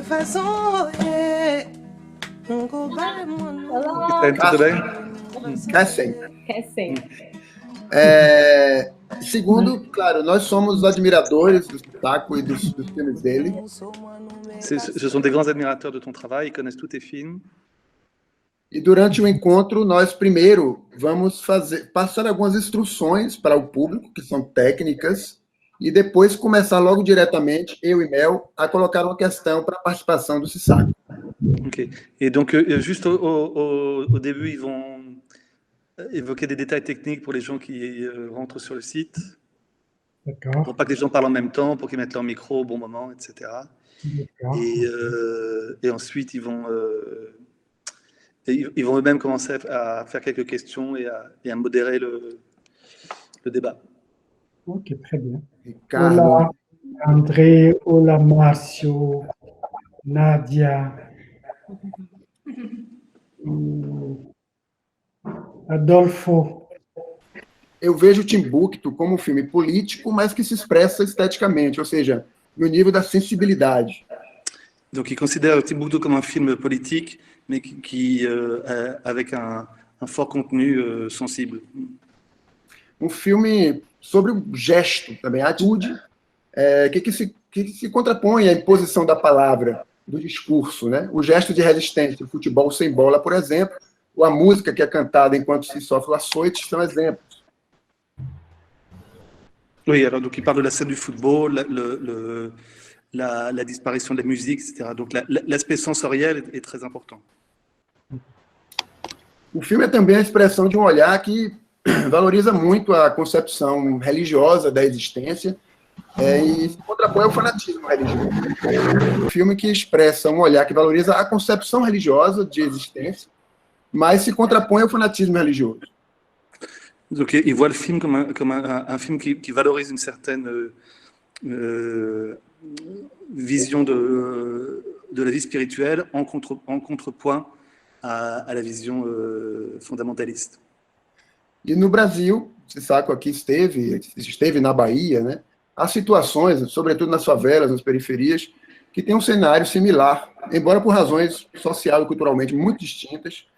façon, yeah. Tem tudo bem? Recém. Segundo, claro, nós somos admiradores do Sissako e dos filmes dele. Ce sont des grands admirateurs de ton travail, ils connaissent tous tes films. E durante o encontro, nós primeiro vamos passar algumas instruções para o público, que são técnicas, e depois começar logo diretamente, eu e Mel, a colocar uma questão para a participação do Sissako. Ok. Et donc, juste au début, ils vont évoquer des détails techniques pour les gens qui rentrent sur le site. D'accord. Pour pas que les gens parlent en même temps, pour qu'ils mettent leur micro au bon moment, etc. Et ensuite, ils vont eux-mêmes commencer à faire quelques questions et à modérer le débat. Ok, très bien. Ricardo. Hola, André, hola, Márcio, Nadia, Adolfo. Eu vejo Timbuktu como um filme político, mas que se expressa esteticamente, ou seja, no nível da sensibilidade. Donc, ils considèrent Timbuktu comme un film politique, mais avec un fort contenu sensible. Um filme sobre o gesto, também a atitude, que se contrapõe à imposição da palavra, do discurso, né? O gesto de resistência, o futebol sem bola, por exemplo, ou a música que é cantada enquanto se sofre o açoite, são exemplos. Oui, alors donc il parle de la scène du football, la disparition de la musique, etc. Donc l'aspect sensoriel est très important. O filme é também a expressão de um olhar que valoriza muito a concepção religiosa da existência e se contrapõe ao fanatismo religioso. Um filme que expressa um olhar que valoriza a concepção religiosa de existência, mas se contrapõe ao fanatismo religioso. Donc il voit le film comme un film qui valorise une certaine vision de la vie spirituelle en contrepoint à la vision fondamentaliste. E no Brasil, Sissako aqui esteve na Bahia, né? Há situações, sobretudo nas favelas, nas periferias, que têm um cenário similar, embora por razões social e culturalmente muito distintas,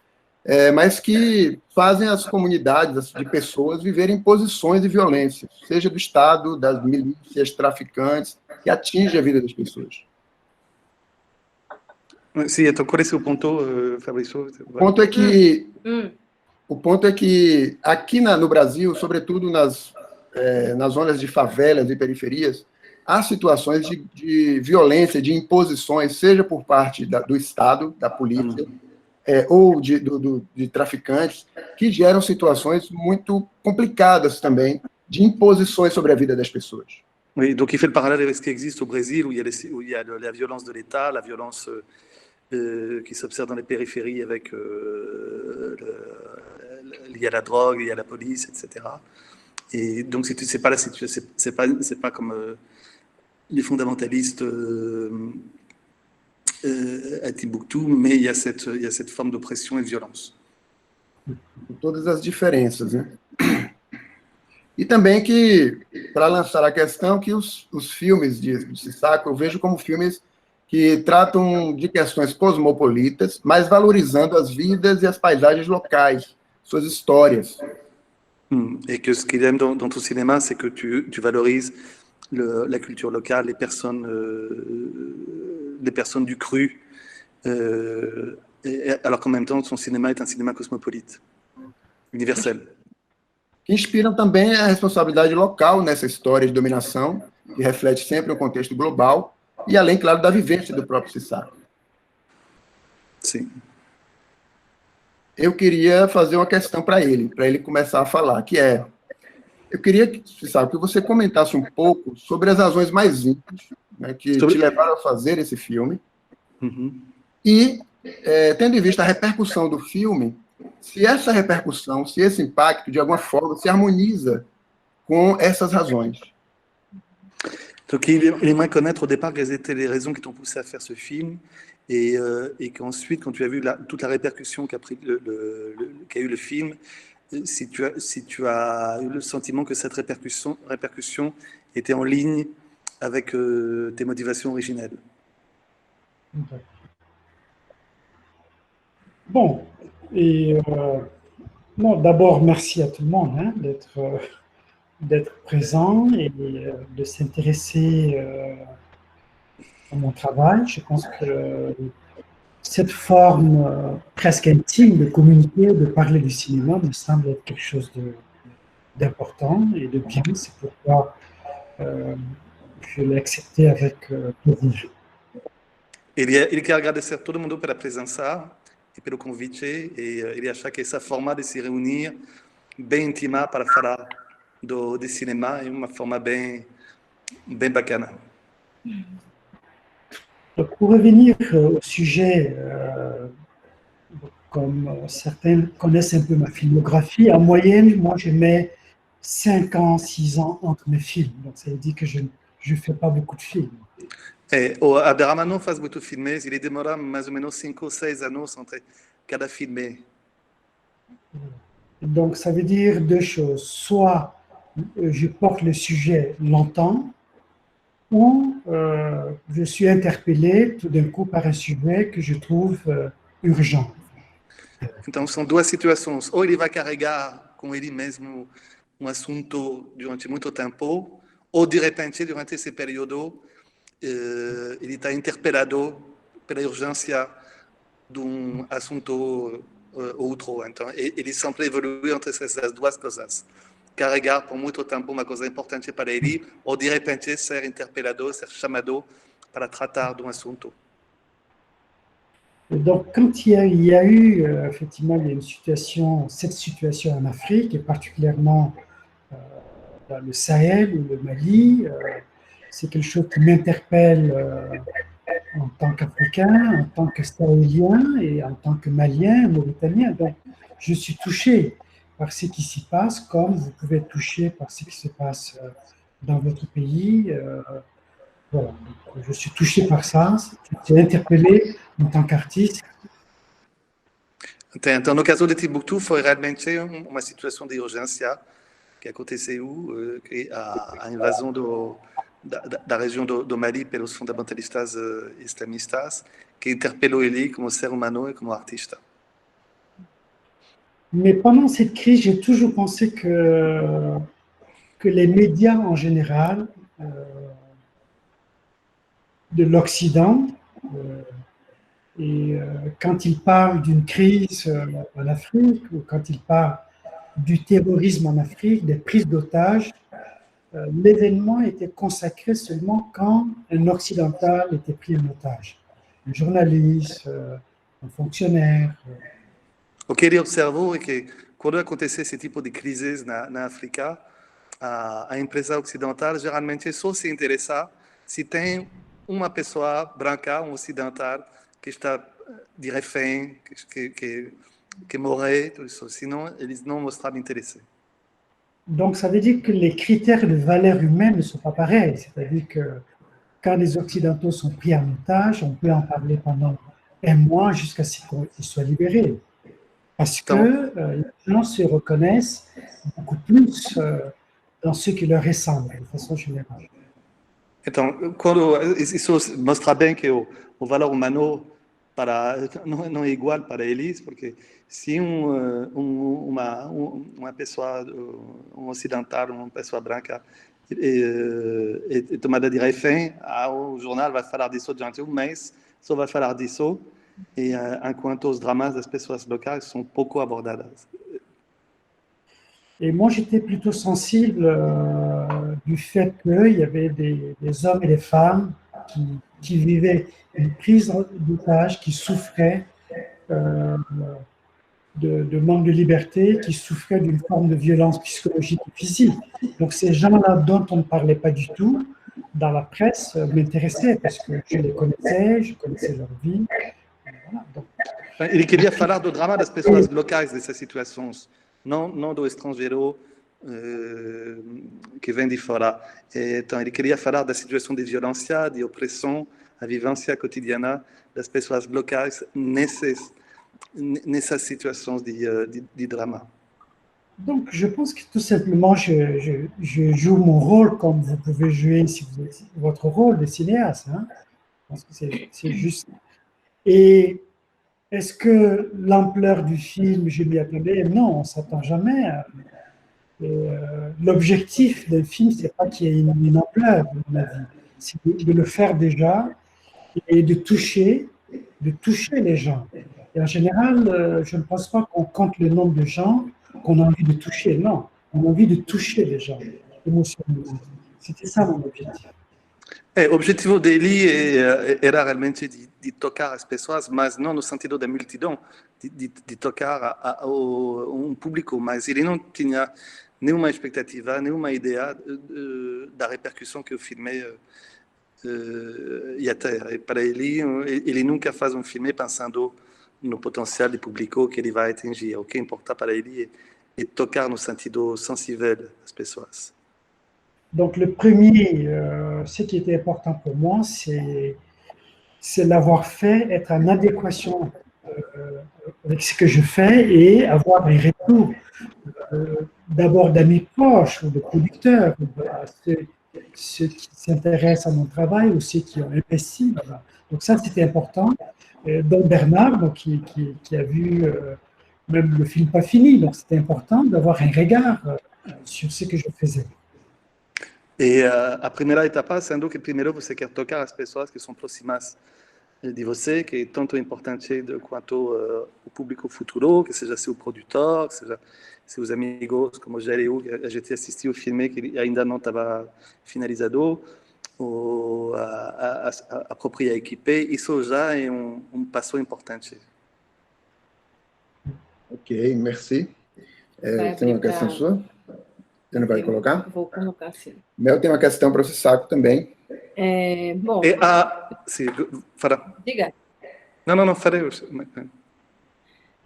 mas que fazem as comunidades de pessoas viverem posições de violência, seja do Estado, das milícias, traficantes, que atinge a vida das pessoas. Sim, então qual é o ponto, Fabrício? O ponto é que aqui no Brasil, sobretudo nas zonas de favelas e periferias, há situações de violência, de imposições, seja por parte do Estado, da polícia, ou de traficantes, que geram situações muito complicadas também, de imposições sobre a vida das pessoas. Oui, donc il fait le parallèle avec ce qui existe au Brésil, où il y a la violence de l'État, la violence qui s'observe dans les périphéries avec il y a la drogue, il y a la police, etc. Et donc c'est pas la situation, c'est pas comme les fondamentalistes à Timbuktu, mais il y a cette forme d'oppression et de violence. Com todas as diferenças, né? E também que, para lançar a questão, que os filmes de Sissako eu vejo como filmes que tratam de questões cosmopolitas, mas valorizando as vidas e as paisagens locais, suas histórias. Et que ce qu'il aime dans ton cinéma, c'est que tu valorises la culture locale, les personnes du cru, alors qu'en même temps, son cinéma est un cinéma cosmopolite, universel. Que inspiram também a responsabilidade local nessa história de dominação, que reflete sempre um contexto global, e além, claro, da vivência do próprio Sissako. Sim. Eu queria fazer uma questão para ele começar a falar, que eu queria, Sissako, que você comentasse um pouco sobre as razões mais íntimas, né, que te levaram a fazer esse filme, e, tendo em vista a repercussão do filme, se essa repercussão, se esse impacto, de alguma forma, se harmonisa com essas razões. Donc, il aimerait connaître au départ quelles étaient les raisons qui t'ont poussé à faire ce film, et qu'ensuite, quand tu as vu toute la répercussion qu'a eu le film, si tu as eu le sentiment que cette répercussion était en ligne avec tes motivations originelles. D'accord. Bon, et non, d'abord, merci à tout le monde hein, d'être présent et de s'intéresser à mon travail. Je pense que cette forme presque intime de communiquer, de parler du cinéma me semble être quelque chose d'important et de bien. C'est pourquoi je l'ai accepté avec plaisir. Ele quer agradecer a todo mundo pela presença e pelo convite, e ele acha que essa forma de se reunir bem íntima para falar de cinema é uma forma bem bacana. Donc, pour revenir au sujet, comme certains connaissent un peu ma filmographie, en moyenne, moi, je mets 5 ans, 6 ans entre mes films. Donc, ça veut dire que je ne fais pas beaucoup de films. O Abderrahmane não faz muito filmes, ele demora mais ou menos 5 ou 6 anos entre cada filme. Donc, ça veut dire deux choses. Soit je porte le sujet longtemps, ou je suis interpellé tout d'un coup par un sujet que je trouve urgent. Então, são duas situações. Ou ele vai carregar com ele mesmo assunto durante muito tempo, ou de repente, durante esse período, ele está interpelado pela urgência de assunto outro. Então, ele sempre evolui entre essas duas coisas. Carregar por muito tempo uma coisa importante para ele, ou de repente ser interpelado, ser chamado para tratar de assunto. Et donc, quand il y a eu, effectivement, il y a cette situation en Afrique, et particulièrement dans le Sahel ou le Mali, c'est quelque chose qui m'interpelle en tant qu'Africain, en tant que Sahélien et en tant que Malien, Mauritanien. Donc, je suis touché par ce qui s'y passe, comme vous pouvez être touché par ce qui se passe dans votre pays. Voilà. Donc, je suis touché par ça, je suis interpellé en tant qu'artiste. Então, no caso de Timbuktu, foi realmente uma situação de urgência que aconteceu, que a invasão da região do Mali pelos fundamentalistas islamistas, que interpellou ele como ser humano e como artista. Mais pendant cette crise, j'ai toujours pensé que les médias en général de l'Occident, et quand ils parlent d'une crise en Afrique, ou quand ils parlent du terrorisme en Afrique, des prises d'otages, l'événement était consacré seulement quand un occidental était pris en otage. Un journaliste, un fonctionnaire. O que ele observou é que quando acontecia esse tipo de crises na África, a imprensa ocidental geralmente só se interessa se tem uma pessoa branca, um ocidental, que está de refém, que morre, tout isso. Sinon, eles não mostravam interesse. Donc, ça veut dire que les critères de valeur humaine ne sont pas pareils. C'est-à-dire que quand les Occidentaux sont pris en otage, on peut en parler pendant un mois jusqu'à ce qu'ils soient libérés. Parce que les gens se reconnaissent beaucoup plus dans ce qui leur ressemble, de façon générale. Então, isso mostra bem que o valor humano não é igual para eles, porque se uma pessoa, ocidental, uma pessoa branca é tomada de refém, o jornal vai falar disso durante mês, só vai falar disso, e enquanto os dramas das pessoas locais são pouco abordados. Et moi, j'étais plutôt sensible du fait qu'il y avait des hommes et des femmes qui vivaient une prise d'otage, qui souffraient de manque de liberté, qui souffraient d'une forme de violence psychologique et physique. Donc, ces gens-là dont on ne parlait pas du tout dans la presse m'intéressaient parce que je les connaissais, je connaissais leur vie. Voilà, donc. Ele queria falar do drama das pessoas locais dessas situações. Não do estrangeiro que vem de fora. Então, ele queria falar da situação de violência, de opressão, a vivência cotidiana das pessoas locais nessas situações de drama. Donc, je pense que tout simplement, je joue mon rôle comme vous pouvez jouer votre rôle de cinéaste. Hein. Je pense que c'est juste Et est-ce que l'ampleur du film, je m'y attendais? Non, on ne s'attend jamais. L'objectif d'un film, ce n'est pas qu'il y ait une ampleur, à mon avis. C'est de le faire déjà et de toucher les gens. Et en général, je ne pense pas qu'on compte le nombre de gens qu'on a envie de toucher. Non, on a envie de toucher les gens émotionnellement. C'était ça mon objectif. L'objectif era realmente di toccare as pessoas, mas não no sentido da multidão, de tocar um público, mas ele não tinha nenhuma expectativa, nenhuma ideia da repercussão que o filme ia ter. E para ele nunca faz filme pensando no potencial de público que ele vai atingir. O que importa para ele é tocar no sentido sensível das pessoas. Donc, le premier, ce qui était important pour moi, c'est l'avoir fait, être en adéquation avec ce que je fais et avoir un retour d'abord d'amis proches ou de producteurs, ceux qui s'intéressent à mon travail ou ceux qui ont investi là-bas. Donc, ça, c'était important. Dont Bernard, donc, qui a vu même le film pas fini. Donc, c'était important d'avoir un regard sur ce que je faisais. E a primeira etapa, sendo que primeiro você quer tocar as pessoas que são próximas de você, que é tanto importante quanto o público futuro, que seja seu produtor, que seja seus amigos, como já eu, a gente assistiu o filme que ainda não estava finalizado, ou a própria equipe, isso já é passo importante. Ok, merci. Tem uma questão sua? Você não vai colocar? Vou colocar, sim. Mel tem uma questão para o Sissaco também. Bom... Sim, fala. Diga. Não, farei.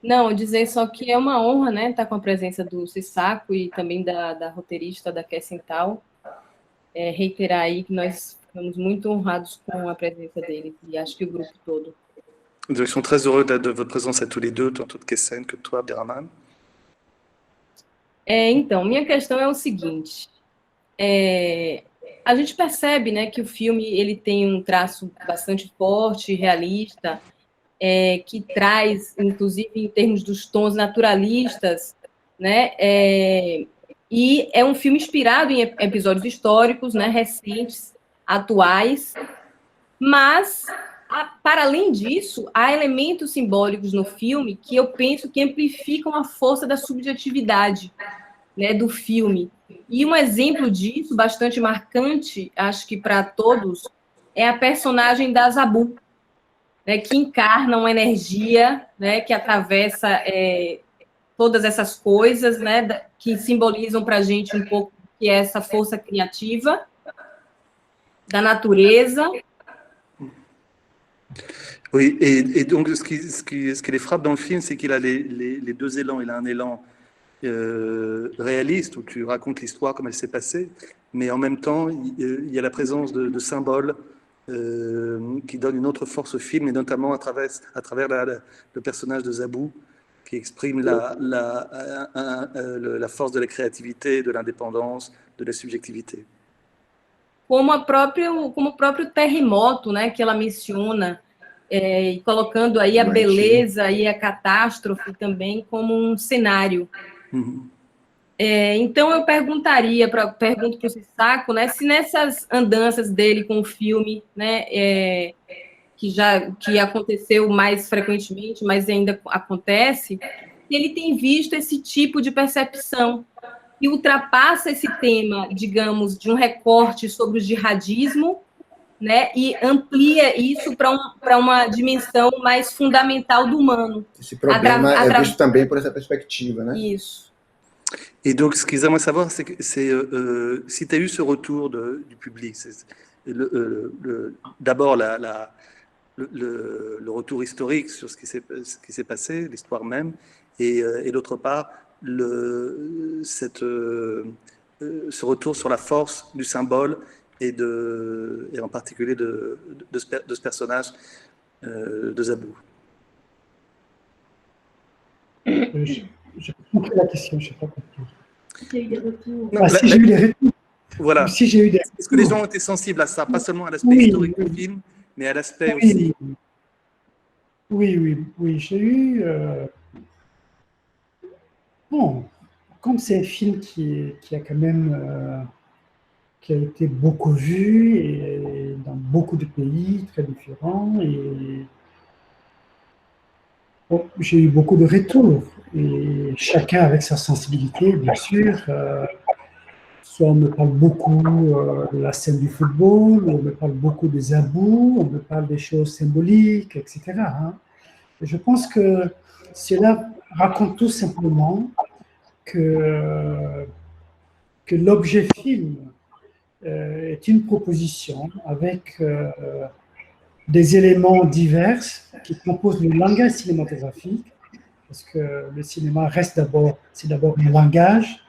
Não, dizer só que é uma honra, né, estar com a presença do Sissaco e também da roteirista da Kessental. Reiterar aí que nós ficamos muito honrados com a presença deles e acho que o grupo todo. Nous sommes très heureux de votre présence à tous les deux, tant Kessen que toi, Abderrahmane. Então, minha questão é o seguinte, a gente percebe, né, que o filme ele tem um traço bastante forte, realista, que traz, inclusive em termos dos tons naturalistas, né, e é um filme inspirado em episódios históricos, né, recentes, atuais, mas, para além disso, há elementos simbólicos no filme que eu penso que amplificam a força da subjetividade, né, do filme. E um exemplo disso, bastante marcante, acho que para todos, é a personagem da Zabu, né, que encarna uma energia, né, que atravessa todas essas coisas, né, que simbolizam para a gente um pouco que é essa força criativa da natureza. Oui, et donc ce qui les frappe dans le film, c'est qu'il a les deux élans. Il a un élan réaliste, où tu racontes l'histoire comme elle s'est passée, mais en même temps, il y a la présence de symboles qui donnent une autre force au film, et notamment à travers le personnage de Zabou, qui exprime la force de la créativité, de l'indépendance, de la subjectivité. Como o próprio terremoto, né, que ela menciona, e colocando aí a beleza e a catástrofe também como um cenário. Uhum. Então eu pergunto para o Sissaco, né, se nessas andanças dele com o filme, né, que aconteceu mais frequentemente, mas ainda acontece, ele tem visto esse tipo de percepção que ultrapassa esse tema, digamos, de um recorte sobre o jihadismo, né, e amplia isso para uma dimensão mais fundamental do humano. Esse problema é visto também por essa perspectiva, né? Isso. Et donc, ce qu'ils aimeraient savoir, c'est si tu as eu ce retour du public. D'abord, le retour historique sur ce qui s'est passé, l'histoire même, et d'autre part, ce retour sur la force du symbole et en particulier de ce personnage de Zabou. J'ai compris la question, je n'ai pas compris. J'ai eu des retours. Si j'ai eu des retours. Voilà. Si j'ai eu des retours. Est-ce que les gens ont été sensibles à ça, pas seulement à l'aspect historique du film, mais à l'aspect aussi oui, j'ai eu... bon, comme c'est un film qui a quand même... qui a été beaucoup vu et dans beaucoup de pays très différents. Et bon, j'ai eu beaucoup de retours. Et chacun avec sa sensibilité, bien sûr. Soit on me parle beaucoup de la scène du football, on me parle beaucoup des abous, on me parle des choses symboliques, etc. Hein. Et je pense que cela raconte tout simplement que, que l'objet film est une proposition avec des éléments divers qui composent le langage cinématographique, parce que le cinéma reste d'abord, c'est d'abord un langage.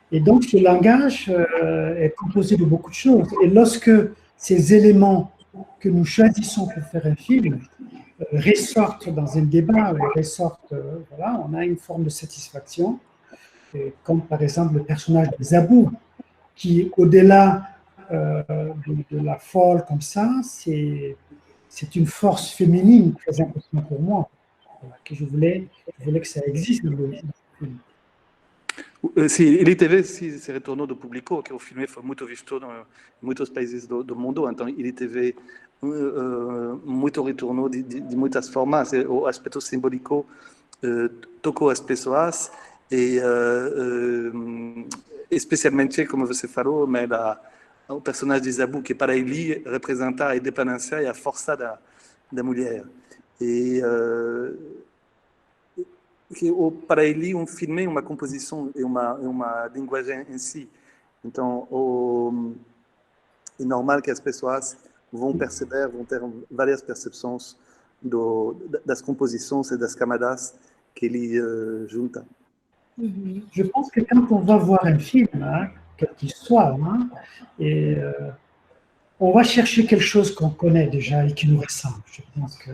Et donc, ce langage est composé de beaucoup de choses. Et lorsque ces éléments que nous choisissons pour faire un film ressortent dans un débat, ressortent, voilà, on a une forme de satisfaction, comme par exemple le personnage de Zabou, qui, au-delà de la folle comme ça, c'est une force féminine très importante pour moi, voilà, que je voulais que ça existe dans le film. Sì, ele teve esse retorno do público, que o filme foi muito visto em muitos países do mundo, então ele teve muito retorno de muitas formas. O aspecto simbólico tocou as pessoas e especialmente, como você falou, mas o personagem de Zabou, que para ele representa a independência e a força da mulher. E que para ele filme é uma composição e uma linguagem em si. Então é normal que as pessoas vão perceber, vão ter várias percepções das composições e das camadas que ele junta. Je pense que quand on va voir un film, hein, quel qu'il soit, hein, et on va chercher quelque chose qu'on connaît déjà et qui nous ressemble. Je pense que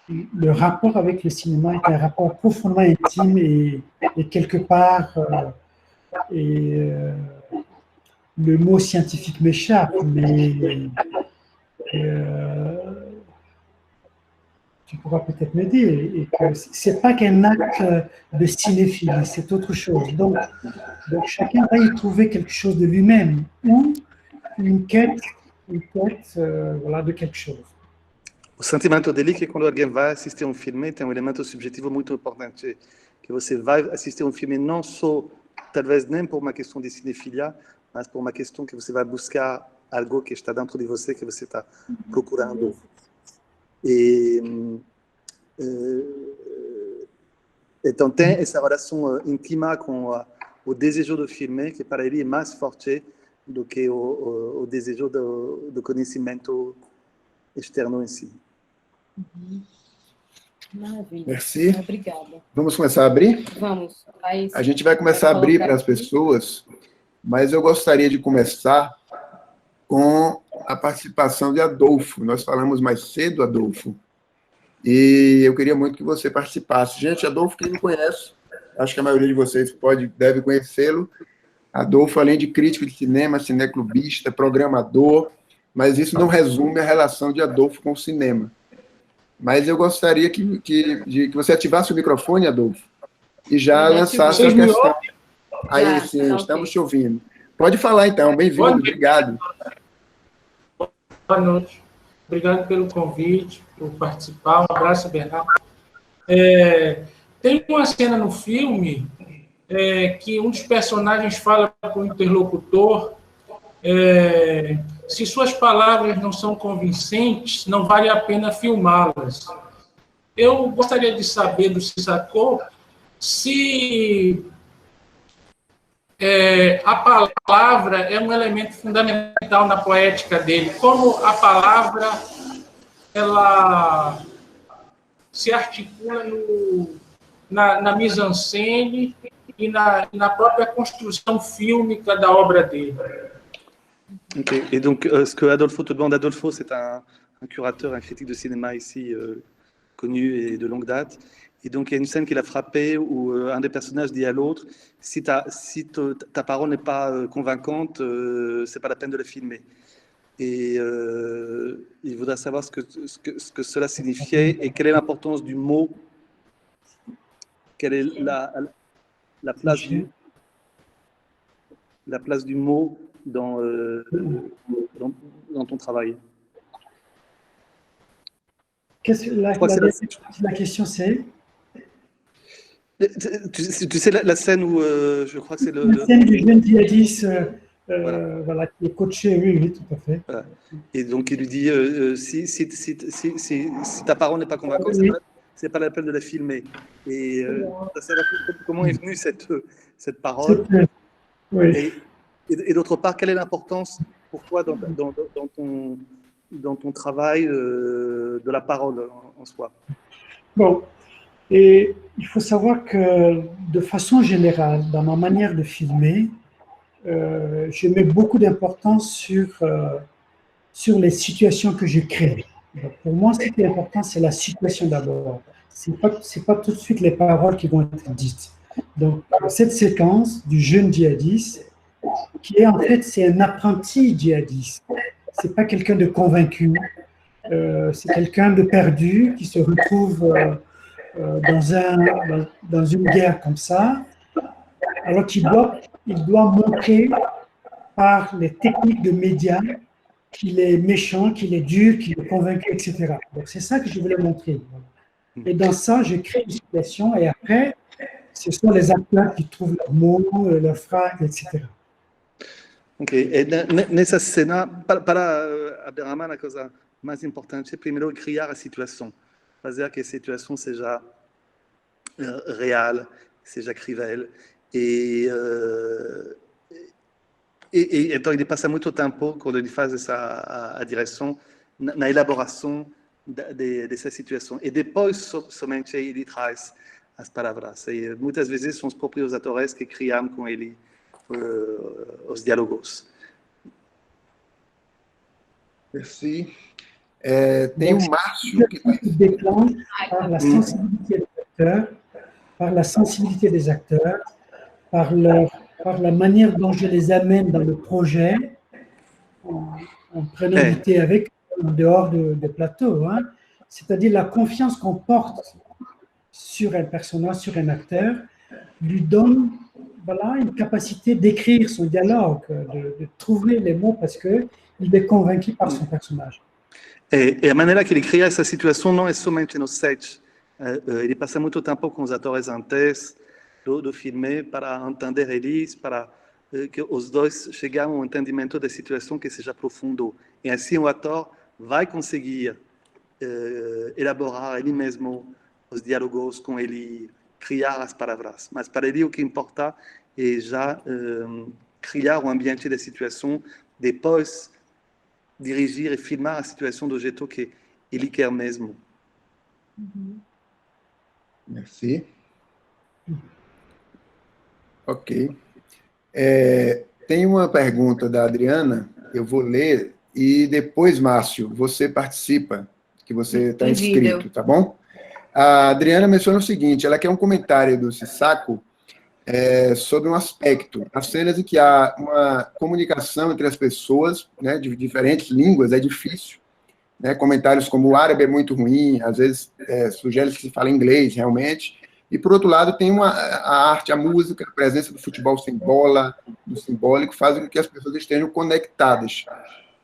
le rapport avec le cinéma est un rapport profondément intime et quelque part, le mot scientifique m'échappe, mais tu pourras peut-être m'aider, et que c'est pas qu'un acte de cinéphilie, c'est autre chose. Donc chacun va y trouver quelque chose de lui-même, ou une quête voilà, de quelque chose. O sentimento dele é que quando alguém vai assistir filme, tem elemento subjetivo muito importante, que você vai assistir filme não só, talvez nem por uma questão de cinefilia, mas por uma questão que você vai buscar algo que está dentro de você, que você está procurando. E então tem essa relação íntima com o desejo do filme, que para ele é mais forte do que o desejo do conhecimento externo em si. Maravilha. Merci. Obrigada. Vamos começar a abrir? Vamos. A gente vai começar a abrir para as pessoas, mas eu gostaria de começar com a participação de Adolfo. Nós falamos mais cedo, Adolfo, e eu queria muito que você participasse. Gente, Adolfo, quem não conhece, acho que a maioria de vocês deve conhecê-lo. Adolfo, além de crítico de cinema, cineclubista, programador, mas isso não resume a relação de Adolfo com o cinema. Mas eu gostaria que você ativasse o microfone, Adolfo, e já lançasse a questão. Aí, sim, estamos te ouvindo. Pode falar, então. Bem-vindo, obrigado. Boa noite. Obrigado pelo convite, por participar. Um abraço, Bernardo. Tem uma cena no filme que um dos personagens fala para o interlocutor se suas palavras não são convincentes, não vale a pena filmá-las. Eu gostaria de saber do Sissako se a palavra é um elemento fundamental na poética dele, como a palavra ela se articula na mise-en-scène e na própria construção fílmica da obra dele. Okay. Et donc, ce que Adolfo te demande, Adolfo, c'est un curateur, un critique de cinéma ici connu et de longue date. Et donc, il y a une scène qui l'a frappé où un des personnages dit à l'autre, si ta parole n'est pas convaincante, c'est pas la peine de la filmer. Et il voudrait savoir ce que cela signifiait et quelle est l'importance du mot, quelle est la place du mot dans ton travail. La question c'est tu sais la scène où je crois que c'est la scène du jeune djihadiste voilà, qui est coaché, oui, tout à fait. Voilà. Et donc il lui dit si ta parole n'est pas convaincante, Oui. c'est pas la peine de la filmer. Et comment est venue cette parole. Oui. Et d'autre part, quelle est l'importance pour toi dans ton travail de la parole en soi? Bon, et il faut savoir que de façon générale, dans ma manière de filmer, je mets beaucoup d'importance sur les situations que je crée. Donc pour moi, ce qui est important, c'est la situation d'abord. C'est pas tout de suite les paroles qui vont être dites. Donc cette séquence du jeune djihadiste, qui est en fait, c'est un apprenti djihadiste. C'est pas quelqu'un de convaincu. C'est quelqu'un de perdu qui se retrouve dans une guerre comme ça, alors qu'il doit montrer par les techniques de médias qu'il est méchant, qu'il est dur, qu'il est convaincu, etc. Donc c'est ça que je voulais montrer. Et dans ça, je crée une situation et après, ce sont les acteurs qui trouvent leurs mots, leurs phrases, etc. Ok, e nessa cena, para Abderrahmane, a coisa mais importante é primeiro criar a situação, fazer que a situação seja real, seja crível. E então ele passa muito tempo, quando ele faz a direção, na elaboração dessa situação. E depois, somente, ele traz as palavras. E muitas vezes são os próprios atores que criam com ele os diálogos. Merci. Tem o Márcio que déclenche par la sensibilité des acteurs, par la manière dont je les amène dans le projet, en prenant du thé avec en dehors des plateaux. Hein. C'est-à-dire la confiance qu'on porte sur un personnage, sur un acteur, lui donne voilà, une capacité d'écrire son dialogue, de trouver les mots parce qu'il est convaincu par son personnage. E a maneira que ele cria essa situação não é somente no set. Ele passa muito tempo com os atores antes do filme para entender eles, para que os dois cheguem a um entendimento da situação que seja profundo. E assim o ator vai conseguir elaborar ele mesmo os diálogos com ele, criar as palavras. Mas para ele o que importa é já criar o ambiente da situação, depois dirigir e filmar a situação do jeito que ele quer mesmo. Merci. Ok. Tem uma pergunta da Adriana, eu vou ler, e depois, Márcio, você participa, que você está inscrito, tá bom? A Adriana menciona o seguinte, ela quer um comentário do Sissako sobre um aspecto, as cenas em que há uma comunicação entre as pessoas, né, de diferentes línguas, é difícil, né, comentários como o árabe é muito ruim, às vezes sugere que se fala inglês, realmente, e, por outro lado, tem a arte, a música, a presença do futebol sem bola, do simbólico, fazem com que as pessoas estejam conectadas.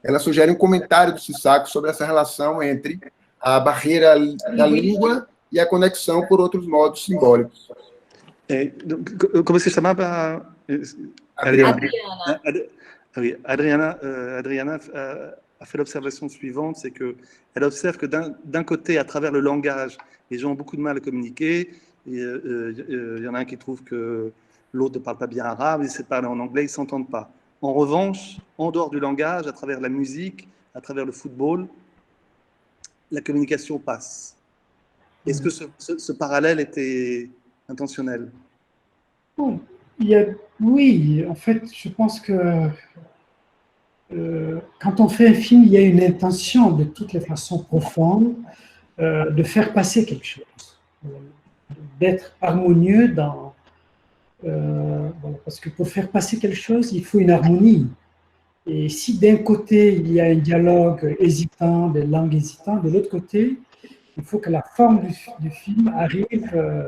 Ela sugere um comentário do Sissako sobre essa relação entre a barreira da língua e a conexão por outros modos simbólicos. Como se chamava? Adriana a fait l'observation suivante, c'est qu'elle observe que d'un côté, à travers le langage, les gens ont beaucoup de mal à communiquer. Il y en a un qui trouve que l'autre ne parle pas bien arabe, ils se parlent en anglais, ils ne s'entendent pas. En revanche, en dehors du langage, à travers la musique, à travers le football, la communication passe. Est-ce que ce parallèle était intentionnel? Oui, en fait, je pense que quand on fait un film, il y a une intention de toutes les façons profondes de faire passer quelque chose, d'être harmonieux dans... voilà, parce que pour faire passer quelque chose, il faut une harmonie. Et si d'un côté, il y a un dialogue hésitant, des langues hésitantes, de l'autre côté, il faut que la forme du film arrive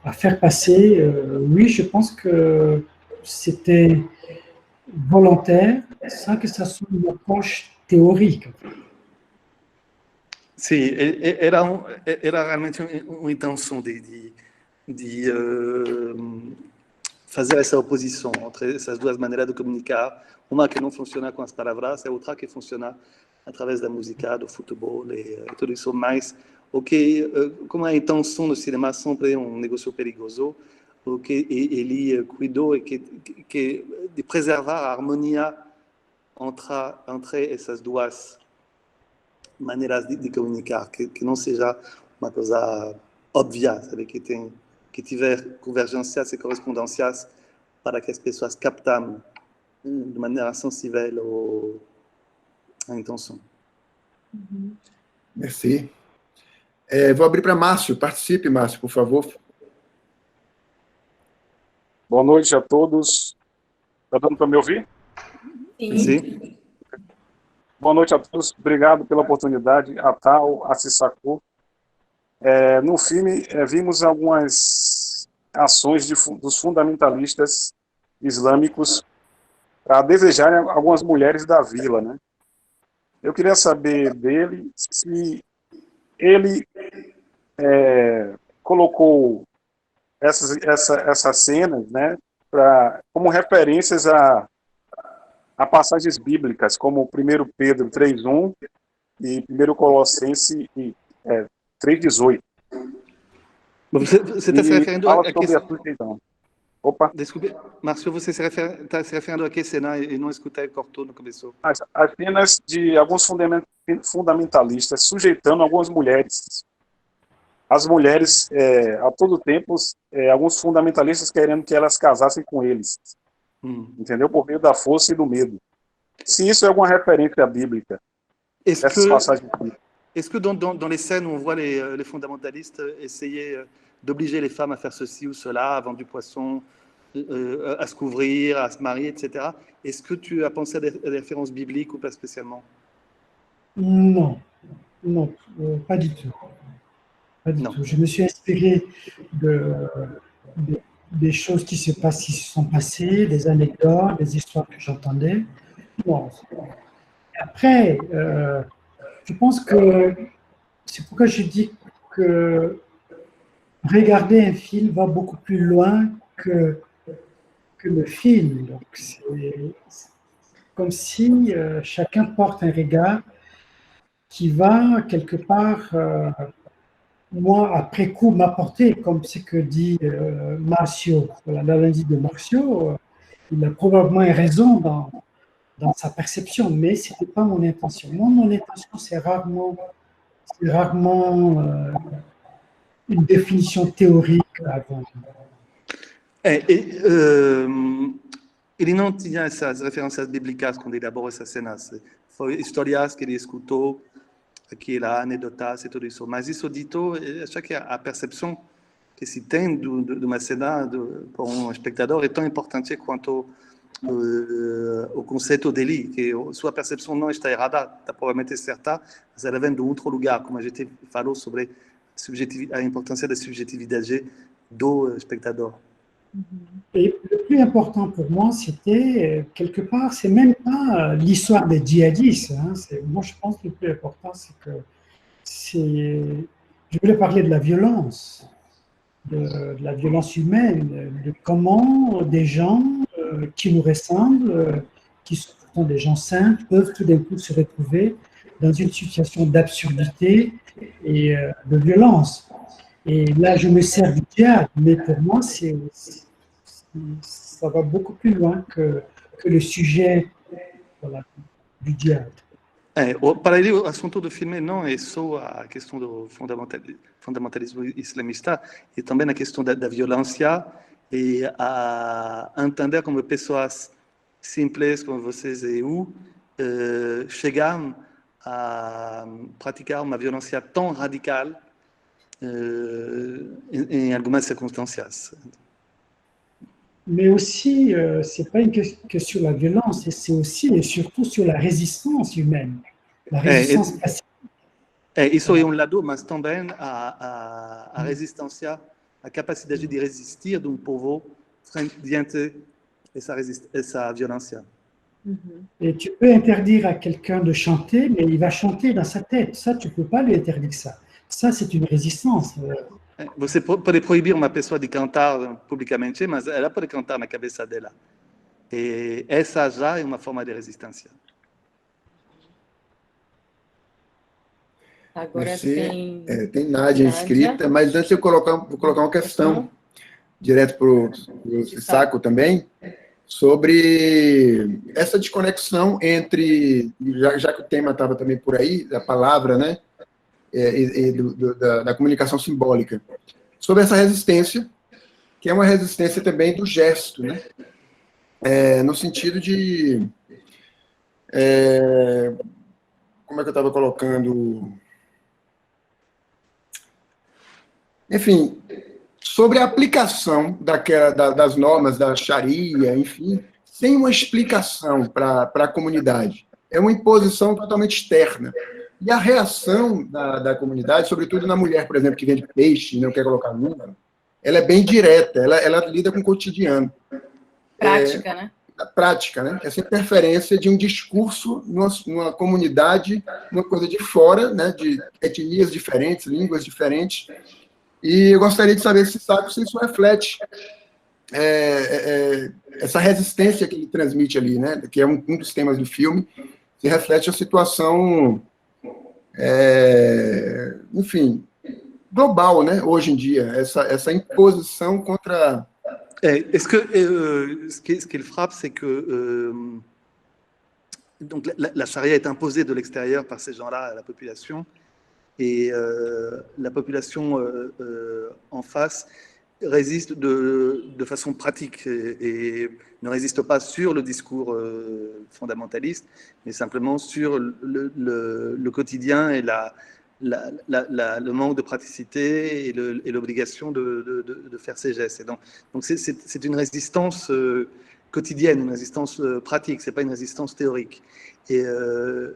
à faire passer. Oui, je pense que c'était volontaire, sans que ça soit une approche théorique. Sì, era realmente un'intenção de fazer essa oposição entre essas duas maneiras de comunicar, uma que não funciona com as palavras e outra que funciona através da música, do futebol e tudo isso, mas o que, como a intenção do cinema sempre é um negócio perigoso, o que ele cuidou é que de preservar a harmonia entre essas duas maneiras de comunicar, que não seja uma coisa óbvia, sabe? Que tiver convergências e correspondências para que as pessoas captem de maneira sensível a intenção. Merci. Vou abrir para Márcio. Participe, Márcio, por favor. Boa noite a todos. Está dando para me ouvir? Sim. Sim. Boa noite a todos. Obrigado pela oportunidade. A Tal, a Sissako. No filme, vimos algumas ações dos fundamentalistas islâmicos para desejarem algumas mulheres da vila, né? Eu queria saber dele se ele colocou essas cenas, né, como referências a passagens bíblicas, como 1 Pedro 3:1 e 1 Colossenses 3:18. Você está se referindo a sobre a sujeição. Opa. Desculpe, Márcio, você está se referindo a que cena e não escutei, cortou no começo. As cenas de alguns fundamentalistas sujeitando algumas mulheres. As mulheres, a todo tempo, alguns fundamentalistas querendo que elas casassem com eles. Entendeu? Por meio da força e do medo. Se isso é alguma référence bíblica, essas passagens bíblicas. Est-ce que dans les scènes où on voit les fondamentalistes essayer d'obliger les femmes à faire ceci ou cela, à vendre du poisson, à se couvrir, à se marier, etc., est-ce que tu as pensé à des références bibliques ou pas spécialement? Non, pas du tout. Pas du tout. Je me suis inspiré des choses qui se sont passées, des anecdotes, des histoires que j'entendais. Bon. Après, je pense que c'est pourquoi je dis que regarder un film va beaucoup plus loin que le film. Donc, c'est comme si chacun porte un regard qui va quelque part, moi, après coup, m'apporter, comme ce que dit Marcio. Voilà, l'analyse de Marcio, il a probablement raison dans sa perception, mais ce n'était pas mon intention. Moi, mon intention, c'est rarement une définition théorique avant. Ele não tinha essas referências bíblicas quando ele elaborou essas cenas. Foi histórias que ele escutou, aquela anedotas e tudo isso. Mas isso dito, acho que a percepção que se tem de uma cena para um espectador é tão importante quanto o conceito dele, que sua percepção não está errada, está provavelmente certa, mas ela vem de outro lugar, como a gente falou sobre a importância da subjetividade do espectador. Et le plus important pour moi, c'était, quelque part, c'est même pas l'histoire des djihadistes. Hein, moi, je pense que le plus important, c'est que je voulais parler de la violence, de la violence humaine, de comment des gens qui nous ressemblent, qui sont pourtant des gens simples, peuvent tout d'un coup se retrouver dans une situation d'absurdité et de violence. Et là, je me sers du djihad, mais pour moi, ça va beaucoup plus loin que le sujet, voilà, du djihad. Para ele, o assunto do filme não é só a questão do fundamentalismo islamista, e também a questão da violência e a entender como pessoas simples como vocês e eu chegam a praticar uma violência tão radical em algumas circunstâncias. mais aussi, c'est pas que sur la violence, c'est aussi et surtout sur la résistance humaine, la résistance passive. Isso é lado, mas também a resistência, a capacidade de resistir de povo diante essa violência. Et tu peux interdire à quelqu'un de chanter, mais il va chanter dans sa tête. Ça, tu peux pas lui interdire ça. Ça, c'est une résistance. Você pode proibir uma pessoa de cantar publicamente, mas ela pode cantar na cabeça dela. E essa já é uma forma de resistência. Agora Tem Nádia Nádia inscrita, mas antes eu vou colocar uma questão direto para o Sisako também, sobre essa desconexão entre, já que o tema estava também por aí, da palavra, né, da comunicação simbólica, sobre essa resistência, que é uma resistência também do gesto, né, no sentido de, como é que eu estava colocando, enfim, sobre a aplicação das normas da Sharia, enfim, sem uma explicação para a comunidade. É uma imposição totalmente externa. E a reação da comunidade, sobretudo na mulher, por exemplo, que vende peixe, não quer colocar luva, ela é bem direta, ela lida com o cotidiano. prática, né? A prática, né? Essa interferência de um discurso numa comunidade, uma coisa de fora, né? De etnias diferentes, línguas diferentes. E eu gostaria de saber se isso reflete essa resistência que ele transmite ali, né? Que é um dos temas do filme, que reflete a situação, enfim, global, né? Hoje em dia, essa imposição contra... Ce qu'il frappe, c'est que donc la charia est imposée de l'extérieur par ces gens-là à la population, et la population en face résiste de façon pratique et ne résiste pas sur le discours fondamentaliste, mais simplement sur le quotidien et le manque de praticité et l'obligation de faire ces gestes. Et donc c'est une résistance quotidienne, une résistance pratique, c'est pas une résistance théorique. Et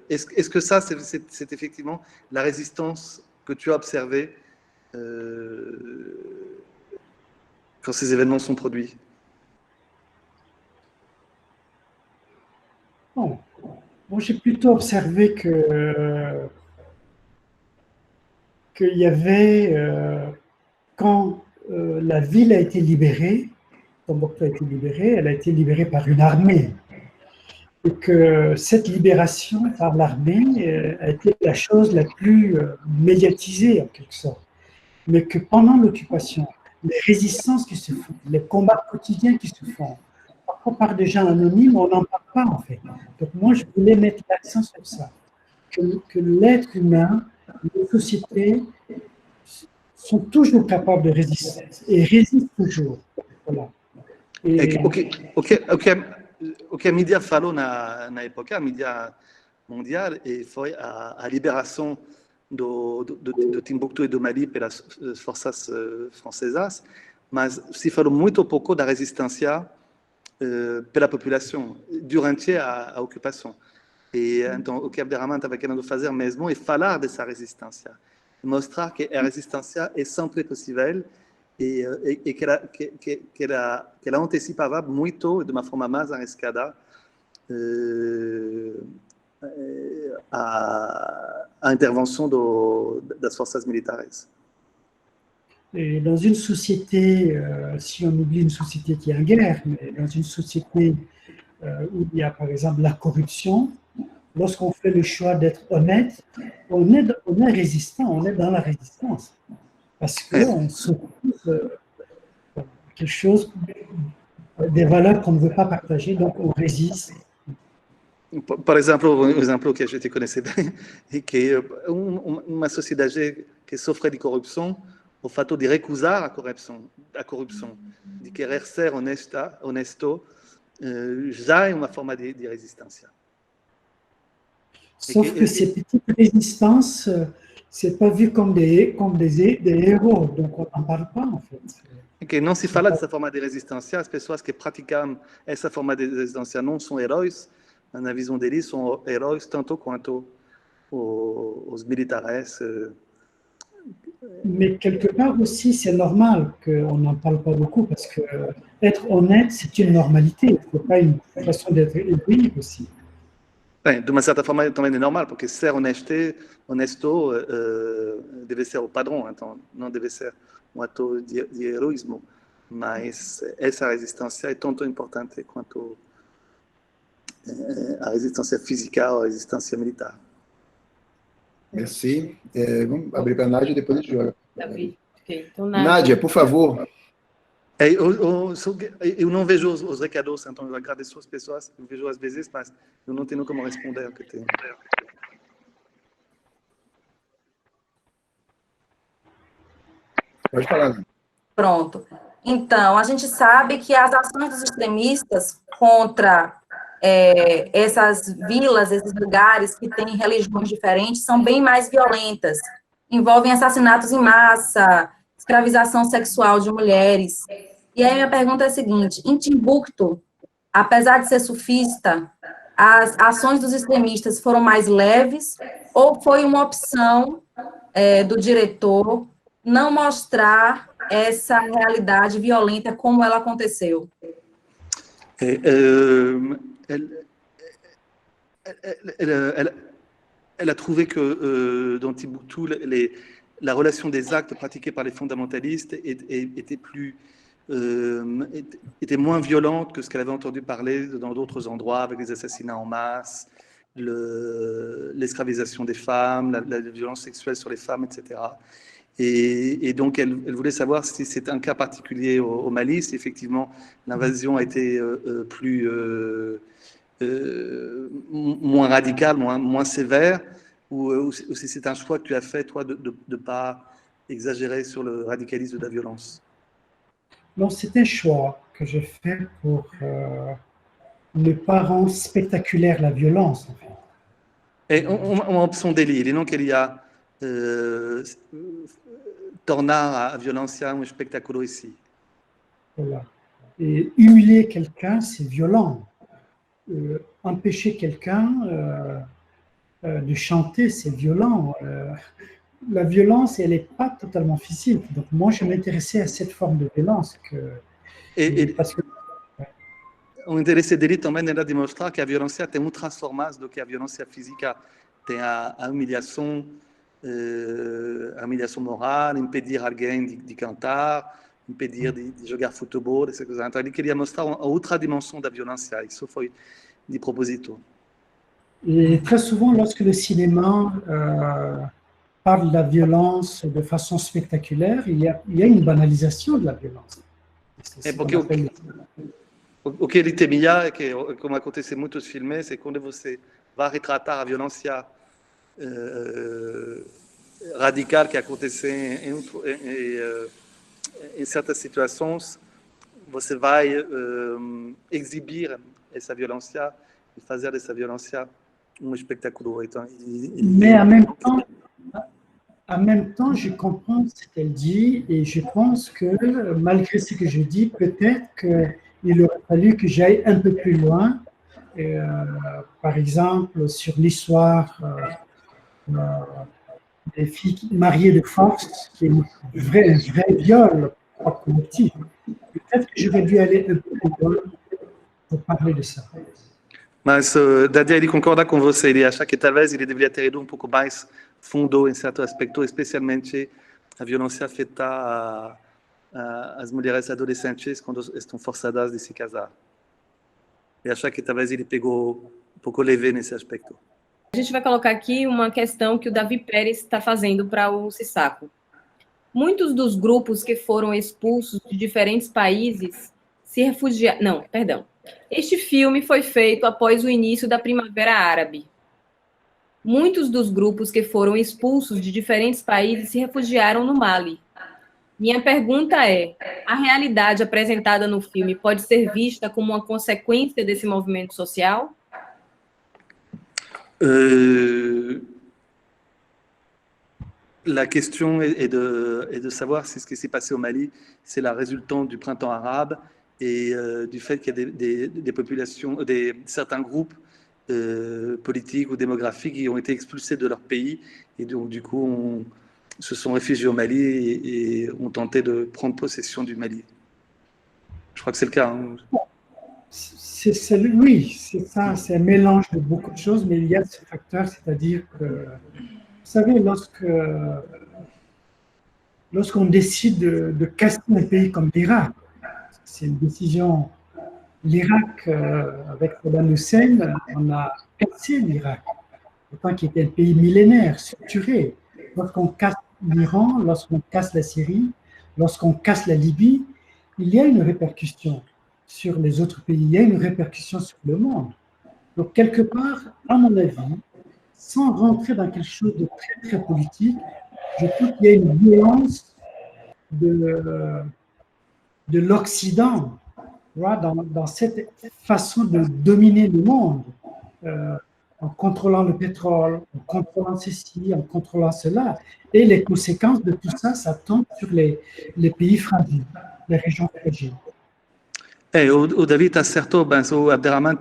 est-ce que ça, c'est effectivement la résistance que tu as observée quand ces événements sont produits? Bon, moi j'ai plutôt observé qu'il y avait, quand la ville a été libérée, Tombouctou a été libérée, elle a été libérée par une armée. Et que cette libération par l'armée a été la chose la plus médiatisée, en quelque sorte. Mais que pendant l'occupation, les résistances qui se font, les combats quotidiens qui se font, parfois par des gens anonymes, on n'en parle pas, en fait. Donc moi, je voulais mettre l'accent sur ça, que l'être humain, les sociétés sont toujours capables de résister, et résistent toujours. Voilà. O que a mídia falou na época, a mídia mundial, foi a liberação do Timbuktu e do Mali pelas forças francesas, mas se falou muito pouco da resistência pela população durante a ocupação. E então o que Abderrahmane estava querendo fazer mesmo é falar dessa resistência, mostrar que a resistência é sempre possível e que ela antecipava muito, de uma forma mais arriscada, a intervenção das forças militares. Et dans une société, si on oublie une société qui est en guerre, mais dans une société où il y a par exemple la corruption, lorsqu'on fait le choix d'être honnête, on est résistant, on est dans la résistance. Parce qu'on s'oppose quelque chose, des valeurs qu'on ne veut pas partager, donc on résiste. Por exemplo, um exemplo que a gente conhece bem é que uma sociedade que sofre de corrupção, o fato de recusar a corrupção, de querer ser honesto, já é uma forma de resistência. Sauf que ces petites résistances, c'est pas vu comme des héros, donc on n'en parle pas, en fait. Que não se fala dessa forma de resistência, as pessoas que praticam essa forma de resistência não são heróis, na visão deles, são heróis tanto quanto os militares. Mais quelque part aussi, c'est normal qu'on n'en parle pas beaucoup, parce que être honnête, c'est une normalité, c'est pas une façon d'être égoïste aussi. Bem, de uma certa forma também é normal, porque ser honesto deve ser o padrão, então não deve ser um ato de heroísmo, mas essa resistência é tanto importante quanto a resistência física ou a resistência militar. Merci. Vamos abrir para a Nádia e depois a gente joga. Davi. Ok, então, Nádia, por favor. Eu não vejo os recados, então eu agradeço as pessoas, eu vejo às vezes, mas eu não tenho como responder o que tem. Pode falar, Nádia. Pronto. Então, a gente sabe que as ações dos extremistas contra essas vilas, esses lugares que têm religiões diferentes, são bem mais violentas. Envolvem assassinatos em massa, escravização sexual de mulheres. E aí minha pergunta é a seguinte, em Timbuktu, apesar de ser sufista, as ações dos extremistas foram mais leves ou foi uma opção do diretor não mostrar essa realidade violenta como ela aconteceu? Elle a trouvé que dans Timbuktu, la relation des actes pratiqués par les fondamentalistes était moins violente que ce qu'elle avait entendu parler dans d'autres endroits, avec les assassinats en masse, l'esclavisation des femmes, la violence sexuelle sur les femmes, etc. Et donc, elle voulait savoir si c'est un cas particulier au Mali, si effectivement l'invasion a été moins radicale, moins sévère, ou si c'est un choix que tu as fait, toi, de ne pas exagérer sur le radicalisme de la violence. Non, c'est un choix que j'ai fait pour ne pas rendre spectaculaire la violence, en fait. Et uma opção dele, ele não queria tornar a violência espetáculo ici. Voilà. Et humilier quelqu'un, c'est violent. Empêcher quelqu'un de chanter, c'est violent. La violence, elle n'est pas totalement physique. Donc moi, je m'intéressais à cette forme de violence. Parce que... O interesse dele também era demonstrar que a violência tem outras formas do que a violência física. Tem a humilhação moral, impedir alguém de cantar, impedir de jogar futebol, essas coisas. Então ele queria mostrar a outra dimensão da violência. Isso foi de proposito. Et très souvent, lorsque le cinéma parle de la violence de façon spectaculaire, il y a une banalisation de la violence. O que ele temia é que, como acontece em muitos filmes, é quando você vai retratar a violência radical que acontece em certas situações, você vai exibir essa violência e fazer dessa violência spectacle. Mais en même temps, je comprends ce qu'elle dit et je pense que malgré ce que je dis, peut-être qu'il aurait fallu que j'aille un peu plus loin, par exemple sur l'histoire des filles mariées de force, qui est un vrai viol collectif. Peut-être que j'aurais dû aller un peu plus loin pour parler de ça. Mas Dadia, ele concorda com você, ele acha que talvez ele deveria ter ido um pouco mais fundo em certo aspecto, especialmente a violência afeta as mulheres adolescentes quando estão forçadas de se casar. Ele acha que talvez ele pegou um pouco leve nesse aspecto. A gente vai colocar aqui uma questão que o Davi Pérez está fazendo para o Sissaco. Muitos dos grupos que foram expulsos de diferentes países se refugiaram... Não, perdão. Este filme foi feito após o início da Primavera Árabe. Muitos dos grupos que foram expulsos de diferentes países se refugiaram no Mali. Minha pergunta é, a realidade apresentada no filme pode ser vista como uma consequência desse movimento social? La question est de savoir si ce qui s'est passé au Mali, c'est la résultante du printemps arabe et du fait qu'il y a des populations, certains groupes politiques ou démographiques qui ont été expulsés de leur pays et donc du coup se sont réfugiés au Mali et ont tenté de prendre possession du Mali. Je crois que c'est le cas. Hein. Oui, c'est ça, c'est un mélange de beaucoup de choses, mais il y a ce facteur, c'est-à-dire que, vous savez, lorsqu'on décide de casser un pays comme l'Irak, c'est une décision. L'Irak, avec Saddam Hussein, on a cassé l'Irak, pourtant qui était un pays millénaire, structuré. Lorsqu'on casse l'Iran, lorsqu'on casse la Syrie, lorsqu'on casse la Libye, il y a une répercussion sur les autres pays, il y a une répercussion sur le monde. Donc, quelque part, à mon avis, sans rentrer dans quelque chose de très, très politique, je trouve qu'il y a une violence de l'Occident dans cette façon de dominer le monde, en contrôlant le pétrole, en contrôlant ceci, en contrôlant cela. Et les conséquences de tout ça, ça tombe sur les pays fragiles, les régions fragiles. O David está certo, o Abderrahman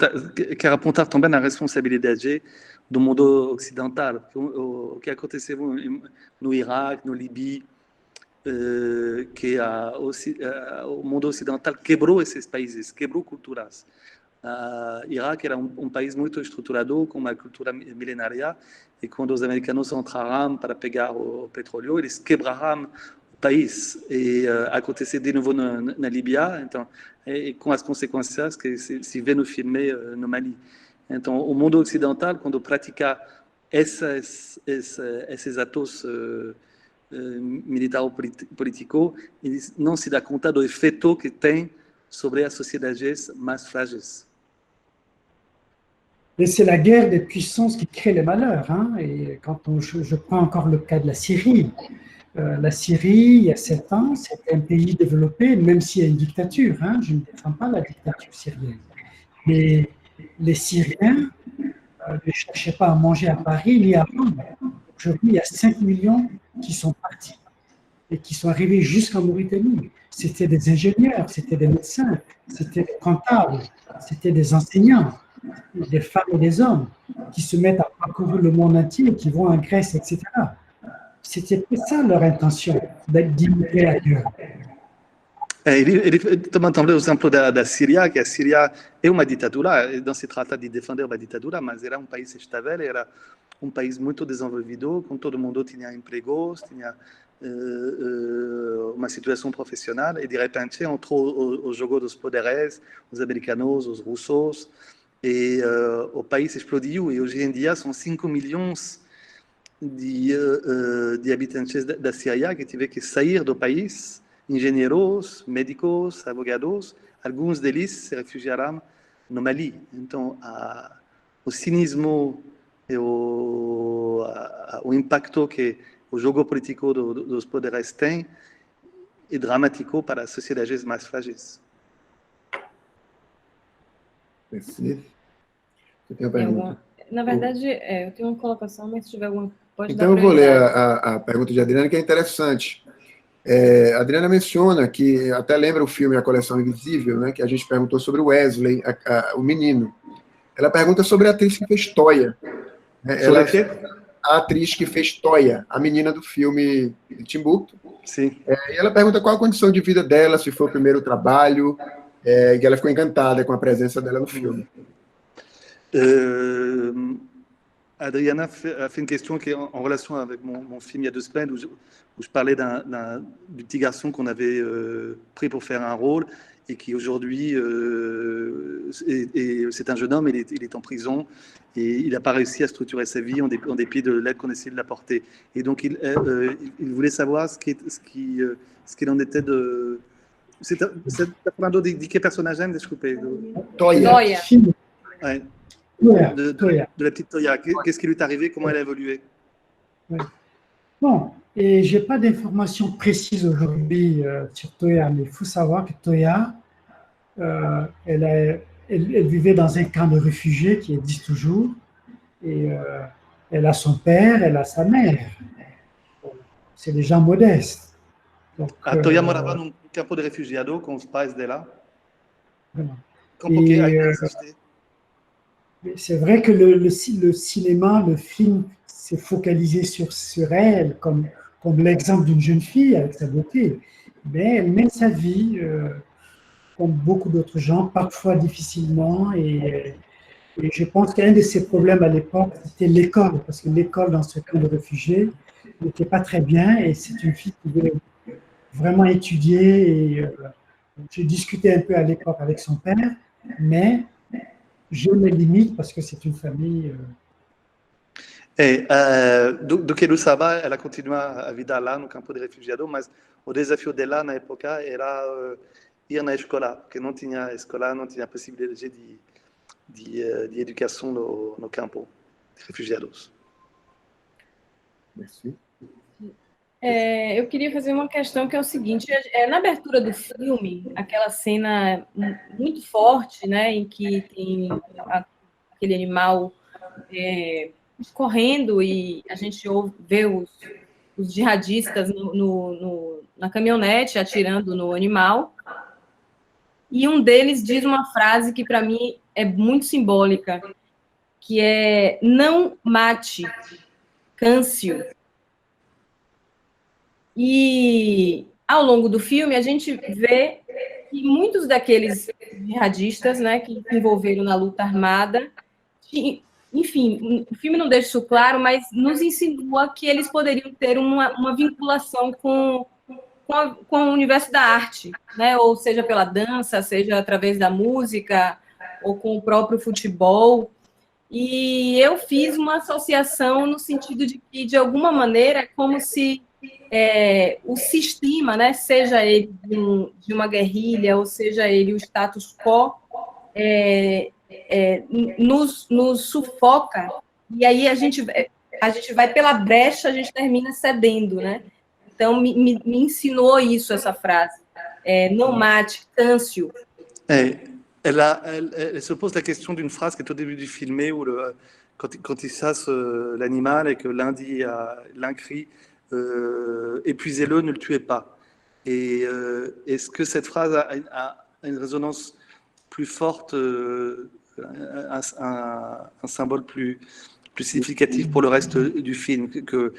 quer apontar também a responsabilidade do mundo ocidental. O que aconteceu no Iraque, no Líbia, que o mundo ocidental quebrou esses países, quebrou culturas. Iraque era país muito estruturado, com uma cultura milenária, e quando os americanos entraram para pegar o petróleo, eles quebraram o país. E aconteceu de novo na Líbia, então, e com as consequências que se vê no filme no Mali. Então, o mundo ocidental, quando pratica esses atos militar-político, não se dá conta do efeito que tem sobre as sociedades mais frágeis. Et c'est la guerre des puissances qui crée les malheurs. Hein. Et quand je prends encore le cas de la Syrie, il y a 7 ans, c'était un pays développé, même s'il y a une dictature. Hein. Je ne défends pas la dictature syrienne. Mais les Syriens ne cherchaient pas à manger à Paris ni à Rome. Aujourd'hui, il y a 5 millions qui sont partis et qui sont arrivés jusqu'en Mauritanie. C'était des ingénieurs, c'était des médecins, c'était des comptables, c'était des enseignants, des femmes et des hommes qui se mettent à parcourir le monde entier, qui vont en Grèce, etc. C'était ça leur intention, d'immigrer ailleurs. Ele também o exemplo da Síria, que a Síria é uma ditadura, não se trata de defender uma ditadura, mas era país estável, era país muito desenvolvido, com todo mundo tinha empregos, tinha uma situação profissional, e de repente entrou o jogo dos poderes, os americanos, os russos, e o país explodiu, e hoje em dia são 5 milhões de habitantes da Síria que tiveram que sair do país, engenheiros, médicos, advogados, alguns deles se refugiaram no Mali. Então, o cinismo e o impacto que o jogo político dos poderes tem é dramático para as sociedades mais frágeis. Você tem uma pergunta? Na verdade, eu tenho uma colocação, mas se tiver alguma, pode então, dar. Então, eu vou ler a pergunta de Adriana, que é interessante. A Adriana menciona que, até lembra o filme A Coleção Invisível, né, que a gente perguntou sobre o Wesley, o menino. Ela pergunta sobre a atriz que fez Toya. A atriz que fez Toya, a menina do filme de Timbuktu. Sim. E ela pergunta qual a condição de vida dela, se foi o primeiro trabalho, e ela ficou encantada com a presença dela no filme. Adriana a fait une question qui est en relation avec mon film il y a 2 semaines où je parlais du petit garçon qu'on avait pris pour faire un rôle et qui aujourd'hui, c'est un jeune homme, il est en prison et il n'a pas réussi à structurer sa vie en dépit de l'aide qu'on essayait de l'apporter. Et donc il voulait savoir ce qu'il en était de... Você está falando de que personagem, desculpe? Toya. Ouais. De la petite Toya. Qu'est-ce qui lui est arrivé? Comment elle a évolué? Ouais. Bon, et je n'ai pas d'informations précises aujourd'hui sur Toya, mais il faut savoir que Toya, elle vivait dans un camp de réfugiés qui existe toujours, et elle a son père, elle a sa mère. c'est des gens modestes. Donc, A Toya morava num campo de refugiado com os pais dela. vraiment. Como que E, ainda existe? Mais c'est vrai que le cinéma, le film s'est focalisé sur elle comme l'exemple d'une jeune fille avec sa beauté. Mais elle mène sa vie, comme beaucoup d'autres gens, parfois difficilement. Et je pense qu'un de ses problèmes à l'époque, c'était l'école, parce que l'école dans ce camp de réfugiés n'était pas très bien. Et c'est une fille qui voulait vraiment étudier. Et j'ai discuté un peu à l'époque avec son père, mais je me limite parce que c'est une famille. Do que ele usava, ela continua a vida lá no campo de refugiado, mas o desafio dela na época era ir na escola, porque não tinha escola, não tinha possibilidade de educação no campo de refugiados. Merci. Eu queria fazer uma questão que é o seguinte: na abertura do filme, aquela cena muito forte, né, em que tem aquele animal correndo e a gente vê os jihadistas na caminhonete atirando no animal, e um deles diz uma frase que para mim é muito simbólica, que é: não mate, Câncio. E, ao longo do filme, a gente vê que muitos daqueles jihadistas, né, que se envolveram na luta armada, enfim, o filme não deixa isso claro, mas nos insinua que eles poderiam ter uma vinculação com o universo da arte, né, ou seja pela dança, seja através da música, ou com o próprio futebol. E eu fiz uma associação no sentido de que, de alguma maneira, é como se o sistema, né, seja ele de uma guerrilha, ou seja ele o status quo, nos sufoca, e aí a gente vai pela brecha, a gente termina cedendo, né? Então, me ensinou isso, essa frase. Não mate, Câncio. Elle se pose la question d'une phrase qui est au début du film, où quand il chasse l'animal et que l'un crie épuisez-le, ne le tuez pas. Et est-ce que cette phrase a une résonance plus forte, un symbole plus significatif pour le reste du film que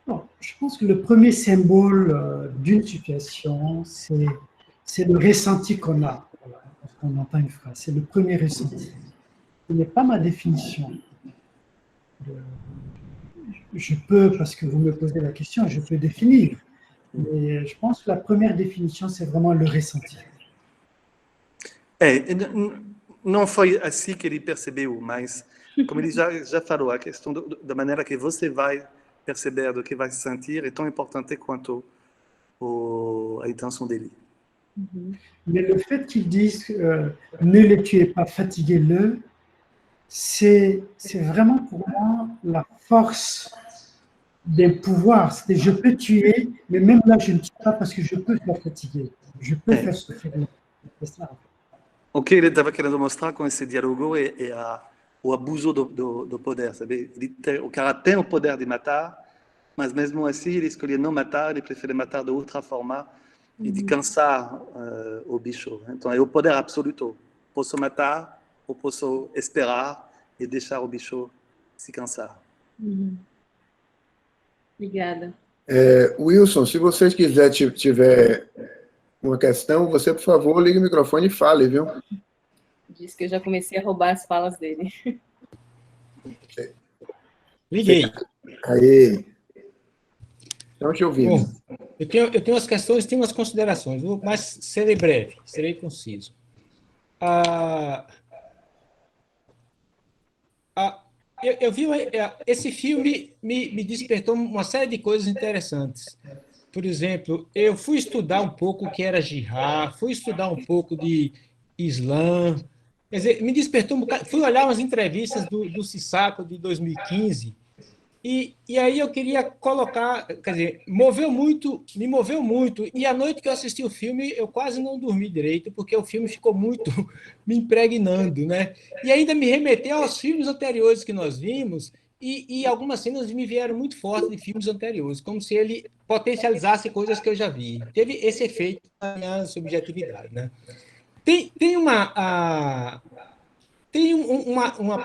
Non, je pense que le premier symbole d'une situation, c'est le ressenti qu'on a lorsqu'on entend une phrase. C'est le premier ressenti. Ce n'est pas ma définition. Je peux, parce que vous me posez la question, je peux définir. Mais je pense que la première définition, c'est vraiment le ressenti. Não foi assim que ele percebeu, mas como ele já falou, a questão da maneira que você vai perceber, do que vai sentir, é tão importante quanto a intenção dele. Mais le fait qu'ils disent ne le tuez pas, fatiguez-le, c'est vraiment pour moi la force d'un pouvoir. C'est je peux tuer, mais même là, je ne tue pas parce que je peux faire fatiguer. Je peux faire souffrir. C'est ça. O que ele estava querendo mostrar com esse diálogo é o abuso do poder, sabe? O cara tem o poder de matar, mas mesmo assim ele escolhe não matar, ele prefere matar de outra forma e de cansar o bicho. Então é o poder absoluto. Posso matar ou posso esperar e deixar o bicho se cansar. Obrigada. Wilson, se vocês quiserem tiver uma questão, você, por favor, ligue o microfone e fale, viu? Diz que eu já comecei a roubar as falas dele. Liguei. Aí. Estamos te ouvindo. Bom, eu tenho umas questões, tenho umas considerações, mas serei breve, serei conciso. Eu vi esse filme me despertou uma série de coisas interessantes. Por exemplo, eu fui estudar um pouco o que era jihad, fui estudar um pouco de Islã, quer dizer, me despertou um bocado, fui olhar umas entrevistas do Sissako de 2015, e aí eu queria colocar, quer dizer, me moveu muito, e à noite que eu assisti o filme, eu quase não dormi direito, porque o filme ficou muito me impregnando, né? E ainda me remeteu aos filmes anteriores que nós vimos, e algumas cenas me vieram muito fortes de filmes anteriores, como se ele potencializasse coisas que eu já vi. Teve esse efeito na minha subjetividade, né? Tem uma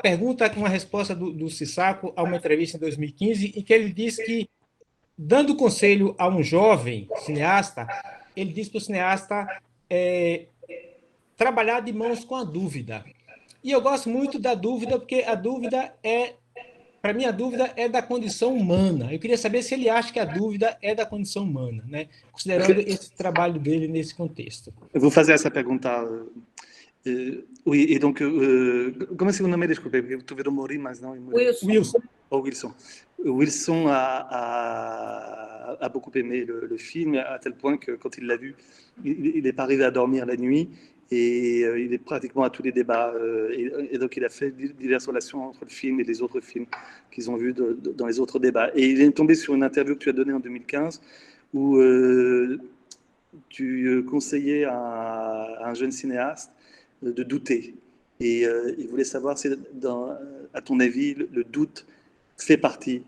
pergunta, uma resposta do Sissako a uma entrevista em 2015, em que ele diz que, dando conselho a um jovem cineasta, ele diz para o cineasta trabalhar de mãos com a dúvida. E eu gosto muito da dúvida, porque a dúvida para mim, a dúvida é da condição humana. Eu queria saber se ele acha que a dúvida é da condição humana, né? Considerando esse trabalho dele nesse contexto. Eu vou fazer essa pergunta. Oui, et donc, comment est-ce que vous nommez, desculpez, porque tu virou Maury, mas não... Wilson. Oh, Wilson. Wilson a beaucoup aimé le film, à tel point que quand il l'a vu, il n'est pas arrivé à dormir la nuit, et il est pratiquement à tous les débats. Et donc, il a fait diverses relations entre le film et les autres films qu'ils ont vus dans les autres débats. Et il est tombé sur une interview que tu as donnée en 2015, où tu conseillais à un jeune cinéaste de douter. Et il voulait savoir si, à ton avis, le doute fait partie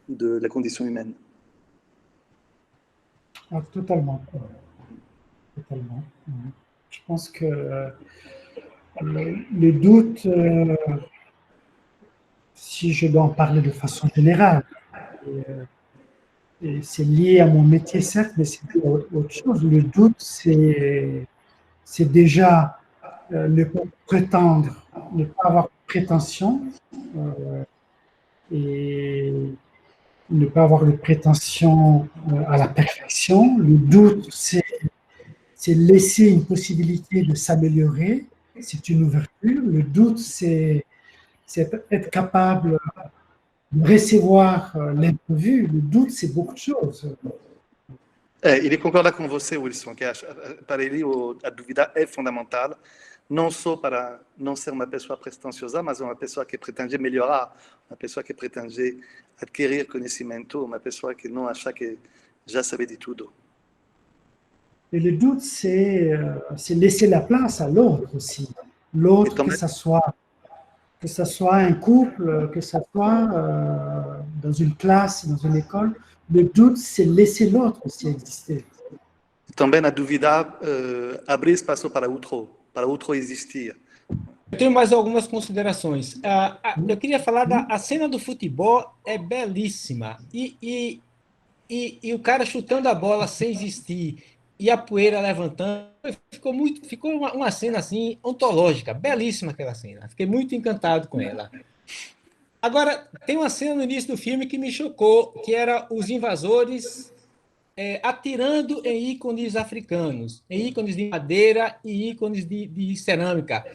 de la condition humaine. Ah, totalement. Totalement. Je pense que le doute, si je dois en parler de façon générale, et c'est lié à mon métier, certes, mais c'est autre chose. Le doute, c'est déjà ne pas prétendre, ne pas avoir de prétention et ne pas avoir de prétention à la perfection. Le doute, c'est laisser une possibilité de s'améliorer, c'est une ouverture. Le doute, c'est être capable de recevoir l'imprévu. Le doute, c'est beaucoup de choses. Ele concorda com você, Wilson, que para ele a dúvida é fundamental, não só para não ser uma pessoa pretensiosa, mas uma pessoa que pretende melhorar, uma pessoa que pretende adquirir conhecimento, uma pessoa que não acha que já sabe de tudo. Et le doute, c'est laisser la place à l'autre aussi. L'autre, que ça soit un couple, que ça soit dans une classe, dans une école. Le doute, c'est laisser l'autre aussi exister. Também na dúvida, abrir espaço para outro existir. Eu tenho mais algumas considerações. Eu queria falar a cena do futebol é belíssima. E o cara chutando a bola sem existir e a poeira levantando, ficou uma cena assim ontológica, belíssima aquela cena. Fiquei muito encantado com ela. Agora, tem uma cena no início do filme que me chocou, que era os invasores atirando em ícones africanos, em ícones de madeira e ícones de cerâmica.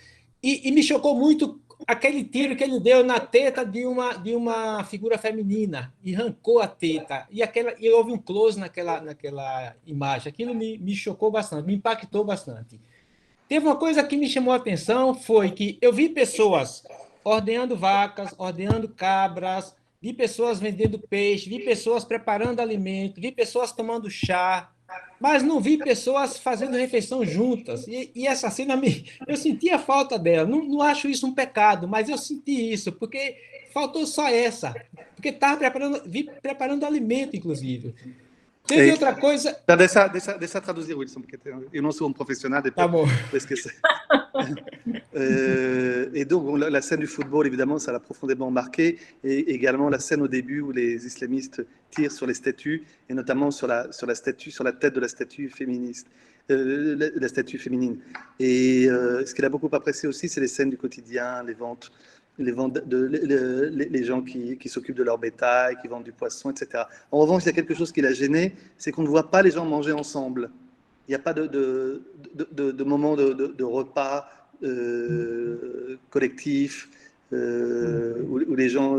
E me chocou muito aquele tiro que ele deu na teta de uma figura feminina, e arrancou a teta, e houve um close naquela imagem. Aquilo me chocou bastante, me impactou bastante. Teve uma coisa que me chamou a atenção, foi que eu vi pessoas ordenhando vacas, ordenhando cabras, vi pessoas vendendo peixe, vi pessoas preparando alimento, vi pessoas tomando chá, mas não vi pessoas fazendo refeição juntas. E essa cena, eu senti a falta dela. Não acho isso um pecado, mas eu senti isso, porque faltou só essa. Porque estava preparando alimento, inclusive. Teve outra coisa... Deixa traduzir, Wilson, porque eu não sou um profissional, depois tá bom. Esquecer. Et donc, la scène du football, évidemment, ça l'a profondément marqué. Et également la scène au début où les islamistes tirent sur les statues, et notamment sur la tête de la statue féministe. La statue féminine. Et ce qu'il a beaucoup apprécié aussi, c'est les scènes du quotidien, les ventes, les gens qui s'occupent de leur bétail, qui vendent du poisson, etc. En revanche, il y a quelque chose qui l'a gêné, c'est qu'on ne voit pas les gens manger ensemble. Il n'y a pas de moment de repas collectif où les gens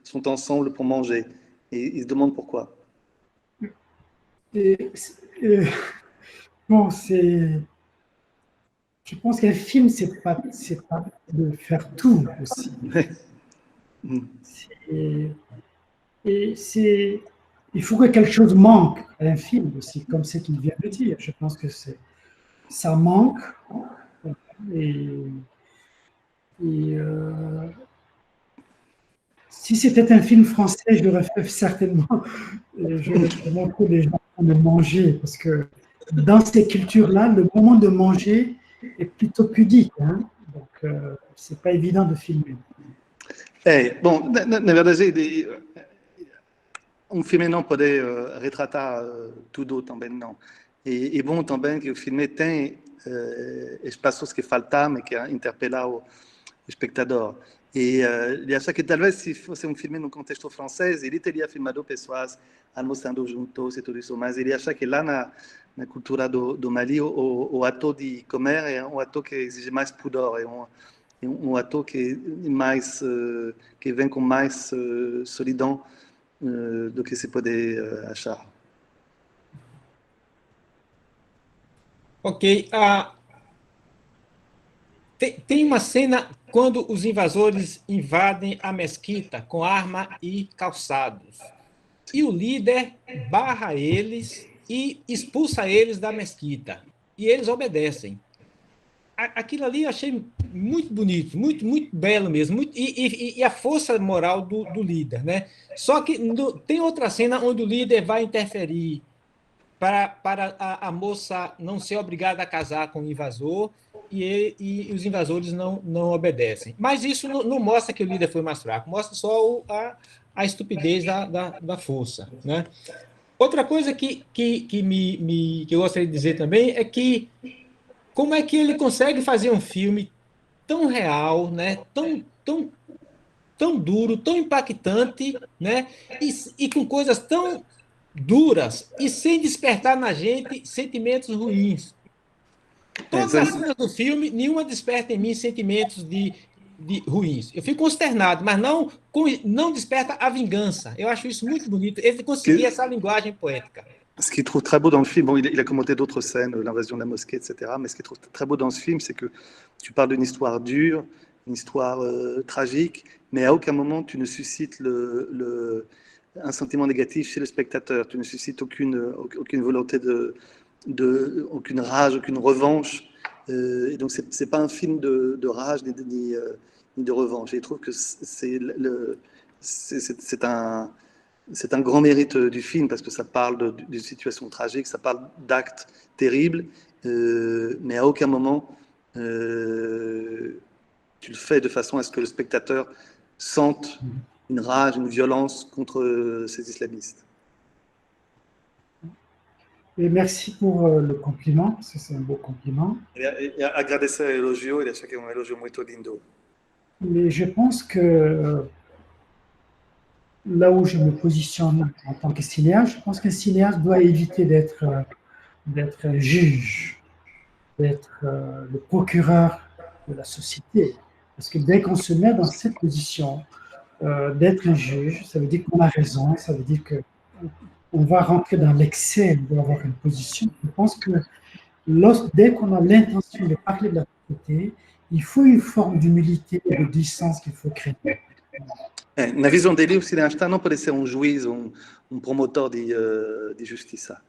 sont ensemble pour manger. Et ils se demandent pourquoi. Bon, je pense qu'un film, c'est pas de faire tout aussi. Il faut que quelque chose manque à un film aussi, comme ce qu'il vient de dire. Je pense que ça manque. Si c'était un film français, je l'aurais fait certainement. Je montré les gens de manger, parce que dans ces cultures-là, le moment de manger est plutôt pudique. Hein? Donc, c'est pas évident de filmer. Bom, na verdade, filme não pode retratar tudo também não. E bom também que o filme tem espaços que faltam e que interpelam o espectador. E ele acha que talvez se fosse filme no contexto francês, ele teria filmado pessoas almoçando juntos e tudo isso, mas ele acha que lá na cultura do Mali, o ato de comer é ato que exige mais pudor, é ato que mais que vem com mais solidão do que se pode achar. Ok. Tem uma cena quando os invasores invadem a mesquita com arma e calçados. E o líder barra eles e expulsa eles da mesquita. E eles obedecem. Aquilo ali eu achei muito bonito, muito, muito belo mesmo. E a força moral do líder, né? Só que tem outra cena onde o líder vai interferir para a moça não ser obrigada a casar com o invasor e os invasores não obedecem. Mas isso não mostra que o líder foi mais fraco, mostra só a estupidez da força, né? Outra coisa que eu gostaria de dizer também é que como é que ele consegue fazer um filme tão real, né? tão duro, tão impactante, né? E com coisas tão duras e sem despertar na gente sentimentos ruins. Todas as cenas do filme, nenhuma desperta em mim sentimentos de ruins. Eu fico consternado, mas não desperta a vingança. Eu acho isso muito bonito. Ele conseguia essa linguagem poética. Ce qu'il trouve très beau dans le film, bon, il a commenté d'autres scènes, l'invasion de la mosquée, etc. Mais ce qu'il trouve très beau dans ce film, c'est que tu parles d'une histoire dure, une histoire tragique, mais à aucun moment tu ne suscites un sentiment négatif chez le spectateur. Tu ne suscites aucune volonté aucune rage, aucune revanche. Et donc c'est pas un film de rage ni de revanche. Et je trouve que c'est un grand mérite du film parce que ça parle d'une situation tragique, ça parle d'actes terribles, mais à aucun moment tu le fais de façon à ce que le spectateur sente une rage, une violence contre ces islamistes. Et merci pour le compliment, parce que c'est un beau compliment. Agradecer o elogio, ele acha que é um elogio muito lindo. Mais je pense que là où je me positionne en tant que cinéaste, je pense qu'un cinéaste doit éviter d'être un juge, d'être le procureur de la société. Parce que dès qu'on se met dans cette position d'être un juge, ça veut dire qu'on a raison, ça veut dire qu'on va rentrer dans l'excès, on doit avoir une position. Je pense que dès qu'on a l'intention de parler de la société, il faut une forme d'humilité et de distance qu'il faut créer. Na visão dele, o cineasta não pode ser um juiz, um promotor de justiça.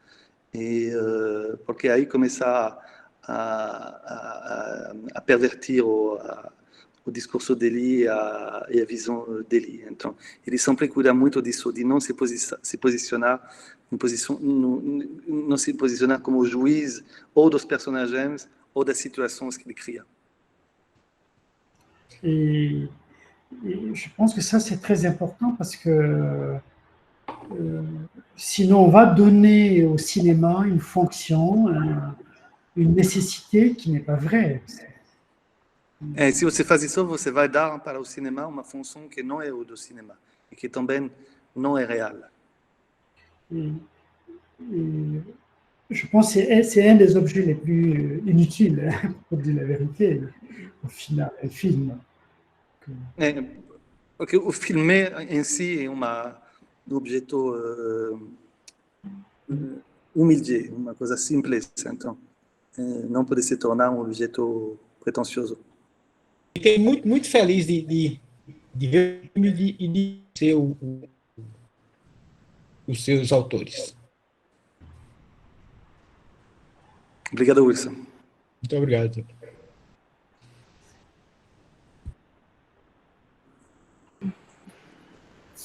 Porque aí começa a pervertir o discurso dele e a visão dele. Então, ele sempre cuida muito disso, de não se posicionar não se posicionar como juiz ou dos personagens ou das situações que ele cria. Et je pense que ça, c'est très important parce que sinon, on va donner au cinéma une fonction, une nécessité qui n'est pas vraie. Se você faz isso, você vai dar para o cinema uma função que não é o do cinema e que também não é real. Et je pense que c'est un des objets les plus inutiles, pour dire la vérité, au final, un film. Porque o filme em si é um objeto humilde, uma coisa simples, então não pode se tornar um objeto pretensioso. Fiquei muito, muito feliz de ver o filme e de ser os seus autores. Obrigado, Wilson. Muito obrigado.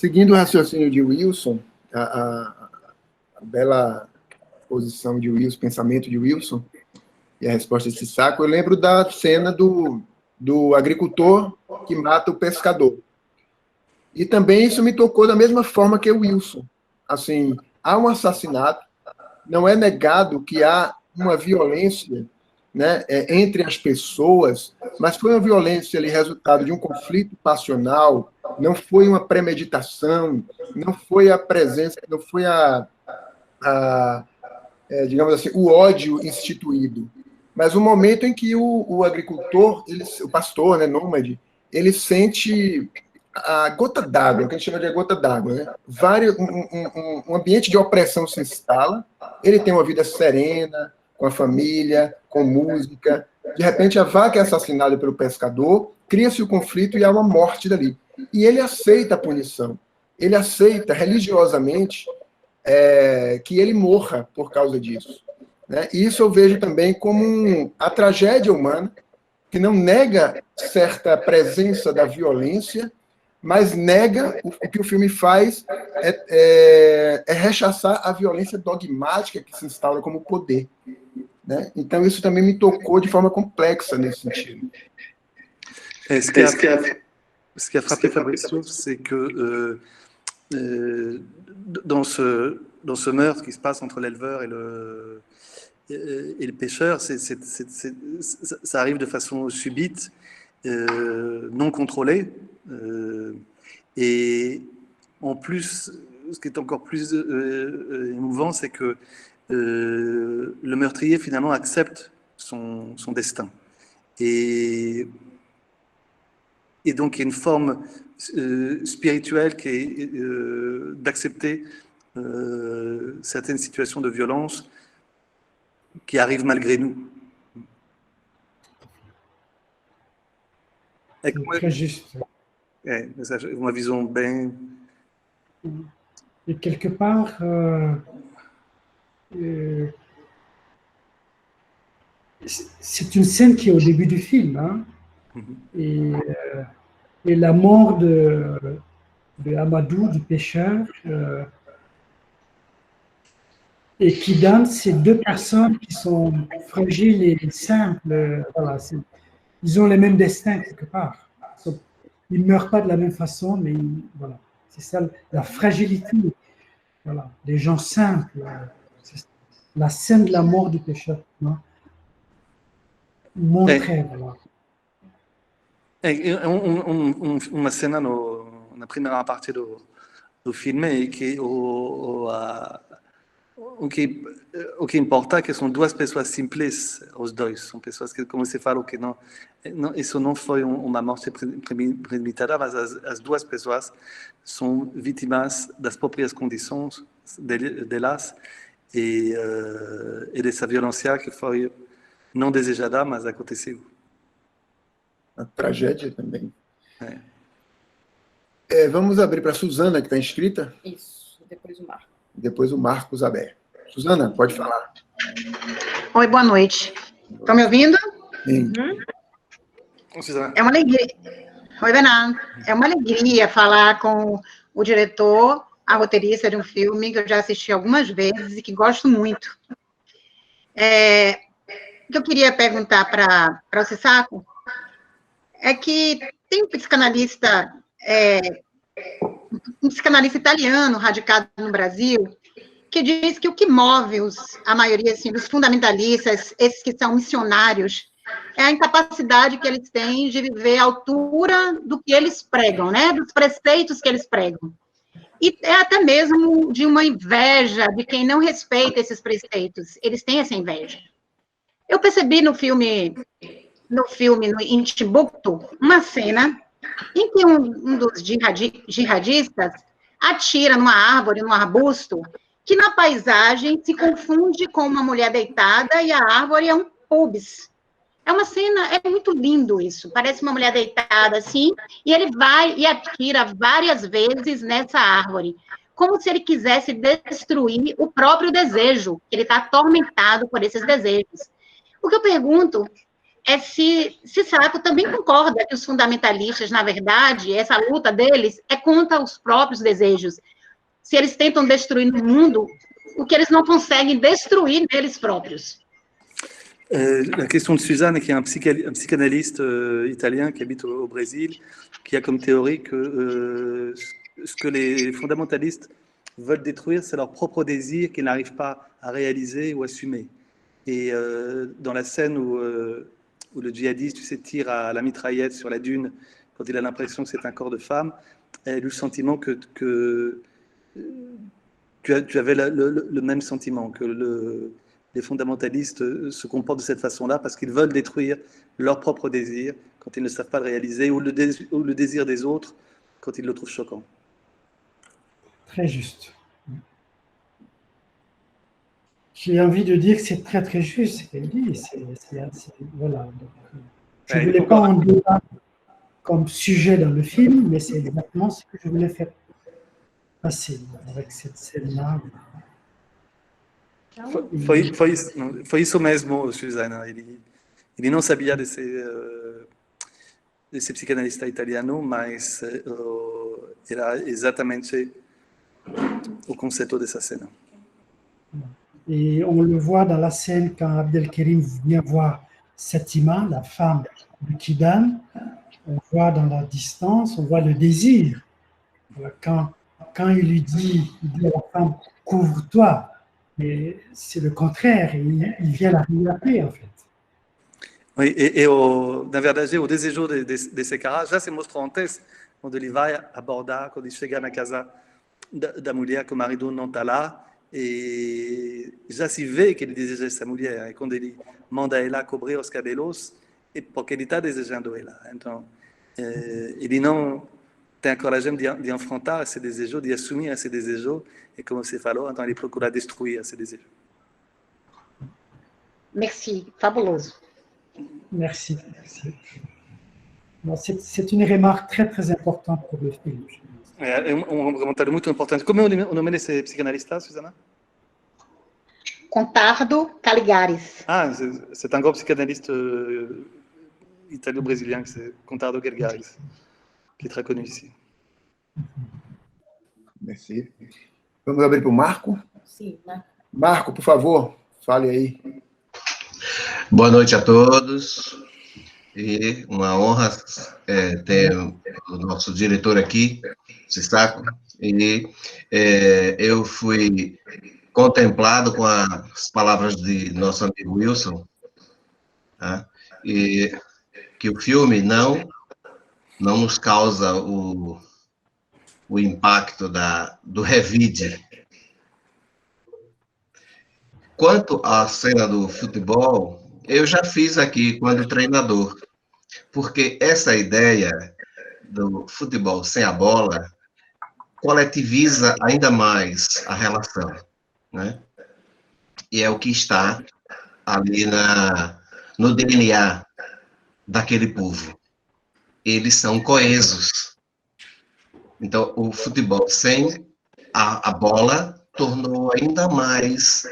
seguindo o raciocínio de Wilson, a bela posição de Wilson, pensamento de Wilson, e a resposta de Sissako, eu lembro da cena do agricultor que mata o pescador. E também isso me tocou da mesma forma que o Wilson. Assim, há um assassinato, não é negado que há uma violência, né, entre as pessoas, mas foi uma violência ali, resultado de um conflito passional, não foi uma premeditação, não foi a presença, não foi digamos assim, o ódio instituído, mas o momento em que o agricultor, o pastor, né, nômade, ele sente a gota d'água, que a gente chama de a gota d'água, né? Um ambiente de opressão se instala, ele tem uma vida serena, com a família, com música, de repente a vaca é assassinada pelo pescador, cria-se o conflito e há uma morte dali. E ele aceita a punição, ele aceita religiosamente que ele morra por causa disso. Né? E isso eu vejo também como a tragédia humana, que não nega certa presença da violência, mas nega, o que o filme faz é rechaçar a violência dogmática que se instaura como poder. Né? Então, isso também me tocou de forma complexa nesse sentido. Ce qui a frappé Fabrizio, c'est que dans ce meurtre qui se passe entre l'éleveur et le pêcheur, ça arrive de façon subite, non contrôlée, et en plus, ce qui est encore plus émouvant, c'est que le meurtrier finalement accepte son destin. Et donc, il y a une forme spirituelle qui est d'accepter certaines situations de violence qui arrivent malgré nous. C'est très juste. Uma visão bem... Et quelque part, c'est une scène qui est au début du film, hein, et la mort de Amadou, du pêcheur, et qui donne ces deux personnes qui sont fragiles et simples. Voilà, ils ont les mêmes destins quelque part. Ils ne meurent pas de la même façon, mais voilà, c'est ça la fragilité. Voilà, des gens simples. La scène de la mort du pêcheur, non? Montrer, voilà. Uma cena na primeira parte do filme que o que importa é que são duas pessoas simples, os dois. São pessoas que, como você falou, que isso não foi uma morte premeditada, mas as duas pessoas são vítimas das próprias condições delas e dessa violência que foi não desejada, mas aconteceu. A tragédia também. Vamos abrir para a Suzana, que está inscrita. Isso, depois o Marcos. Depois o Marcos Aber. Suzana, pode falar. Oi, boa noite. Estão me ouvindo? Sim. É uma alegria. Oi, Bernardo. É uma alegria falar com o diretor, a roteirista de um filme que eu já assisti algumas vezes e que gosto muito. O que eu queria perguntar para o Sissako é que tem um psicanalista italiano radicado no Brasil que diz que o que move a maioria assim, dos fundamentalistas, esses que são missionários, é a incapacidade que eles têm de viver à altura do que eles pregam, né? Dos preceitos que eles pregam. E é até mesmo de uma inveja de quem não respeita esses preceitos. Eles têm essa inveja. Eu percebi no filme em Timbuktu, uma cena em que um dos jihadistas atira numa árvore, num arbusto, que na paisagem se confunde com uma mulher deitada e a árvore é um pubis. É uma cena, é muito lindo isso, parece uma mulher deitada assim, e ele vai e atira várias vezes nessa árvore, como se ele quisesse destruir o próprio desejo, ele está atormentado por esses desejos. O que eu pergunto é se Sissaco também concorda que os fundamentalistas, na verdade, essa luta deles é contra os próprios desejos. Se eles tentam destruir no mundo o que eles não conseguem destruir neles próprios. La question de Suzanne, qui est un psychanalyste italien qui habite au Brésil, qui a comme théorie que ce que les fondamentalistes veulent détruire, c'est leur propre désir qu'ils n'arrivent pas à réaliser ou assumer. Et dans la scène où le djihadiste, tu sais, tire à la mitraillette sur la dune, quand il a l'impression que c'est un corps de femme, elle a eu le sentiment que tu avais le même sentiment, que les fondamentalistes se comportent de cette façon-là parce qu'ils veulent détruire leur propre désir quand ils ne savent pas le réaliser, ou le désir des autres quand ils le trouvent choquant. Très juste. J'ai envie de dire que c'est très très juste ce qu'elle dit. Voilà. Donc, je ne voulais pas en débattre comme sujet dans le film, mais c'est exactement ce que je voulais faire passer avec cette scène-là. Foi isso mesmo, Suzana. Ele não sabia desse psicanalista italiano, mas era exatamente o conceito dessa cena. Et on le voit dans la scène quand Abdelkerim vient voir Septima, la femme de Kidane. On voit dans la distance, on voit le désir. Quand il lui dit à la femme, couvre-toi, mais c'est le contraire, il vient la regarder en fait. Oui, na verdade, o desejo desse cara já se mostrou antes, quando ele vai abordar, quando ele chega na casa da mulher, que o marido não está lá, e já se vê que ele deseja essa mulher. E quando ele manda ela cobrir os cabelos, é porque ele está desejando ela. Então, ele não tem a coragem de enfrentar esse desejo, de assumir esse desejo, e como você falou, então ele procura destruir esse desejo. Merci, fabuloso. Merci. C'est une remarque très très importante pour le film. É um comentário muito importante. Como é o nome desse psicanalista, Suzana? Contardo Caligares. Ah, c'est un grand psychanalyste italo-brésilien, c'est Contardo Caligares, qui est très connu ici. Merci. Vamos abrir para o Marco? Sim, Marco. Marco, por favor, fale aí. Boa noite a todos. E uma honra ter o nosso diretor aqui, Sissaco. E eu fui contemplado com as palavras de nosso amigo Wilson, tá? E que o filme não nos causa o impacto do revide. Quanto à cena do futebol, eu já fiz aqui quando treinador, porque essa ideia do futebol sem a bola coletiviza ainda mais a relação, né? E é o que está ali no DNA daquele povo. Eles são coesos. Então, o futebol sem a bola tornou ainda mais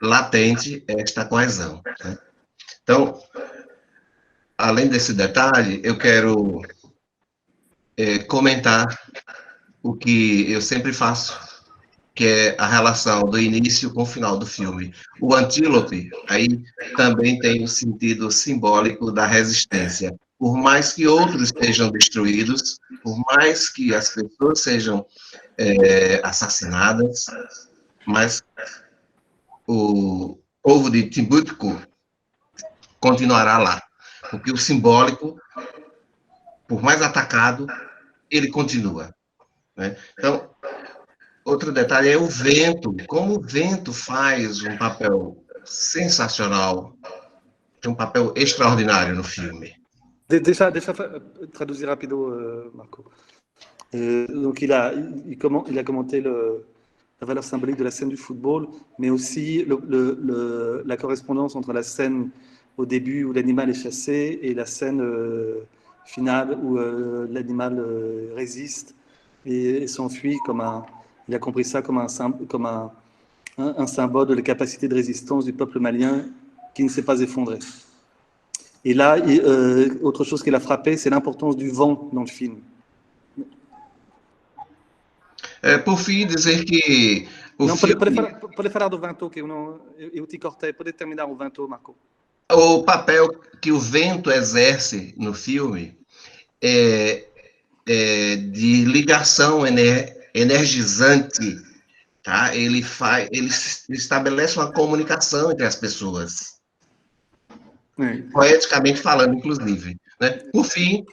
latente esta coesão, né? Então, além desse detalhe, eu quero comentar o que eu sempre faço, que é a relação do início com o final do filme. O antílope, aí, também tem o sentido simbólico da resistência. Por mais que outros sejam destruídos, por mais que as pessoas sejam assassinadas, mas o povo de Timbuktu continuará lá, porque o simbólico, por mais atacado, ele continua, né? Então, outro detalhe é o vento, como o vento faz um papel sensacional, um papel extraordinário no filme. Deixa traduzir rapido, Marco. Donc il a commenté la valeur symbolique de la scène du football, mais aussi la correspondance entre la scène au début où l'animal est chassé et la scène finale où l'animal résiste et s'enfuit il a compris ça comme un symbole de la capacité de résistance du peuple malien qui ne s'est pas effondré. Et là, autre chose qui l'a frappé, c'est l'importance du vent dans le film. Por fim, dizer que o Não, filme, pode falar do vento, que eu te cortei. Pode terminar o vento, Marco. o papel que o vento exerce no filme é de ligação energizante, tá? Ele estabelece uma comunicação entre as pessoas, poeticamente falando, inclusive, né? Por fim,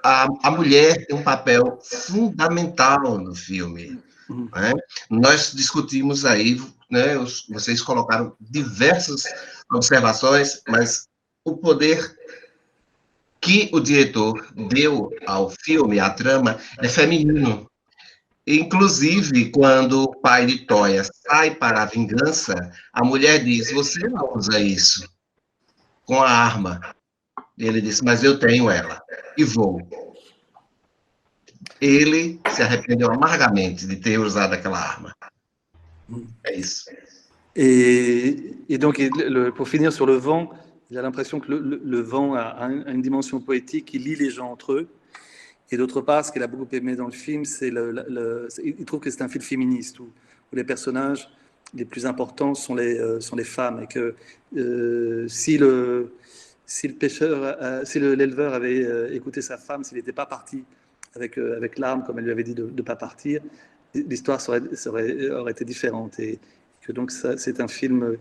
a mulher tem um papel fundamental no filme, né? Nós discutimos aí, né? Vocês colocaram diversas observações, mas o poder que o diretor deu ao filme, à trama, é feminino. Inclusive, quando o pai de Toya sai para a vingança, a mulher diz, você não usa isso com a arma. Ele disse, mas eu tenho ela, e vou. Ele se arrependeu amargamente de ter usado aquela arma. É isso. Et donc, pour finir sur le vent, j'ai l'impression que le vent a une dimension poétique qui lie les gens entre eux. Et d'autre part, ce qu'il a beaucoup aimé dans le film, c'est il trouve que c'est un film féministe où les personnages les plus importants sont les femmes, et que si l'éleveur avait écouté sa femme, s'il n'était pas parti avec l'arme, comme elle lui avait dit de ne pas partir, l'histoire aurait été différente. Et que donc c'est un film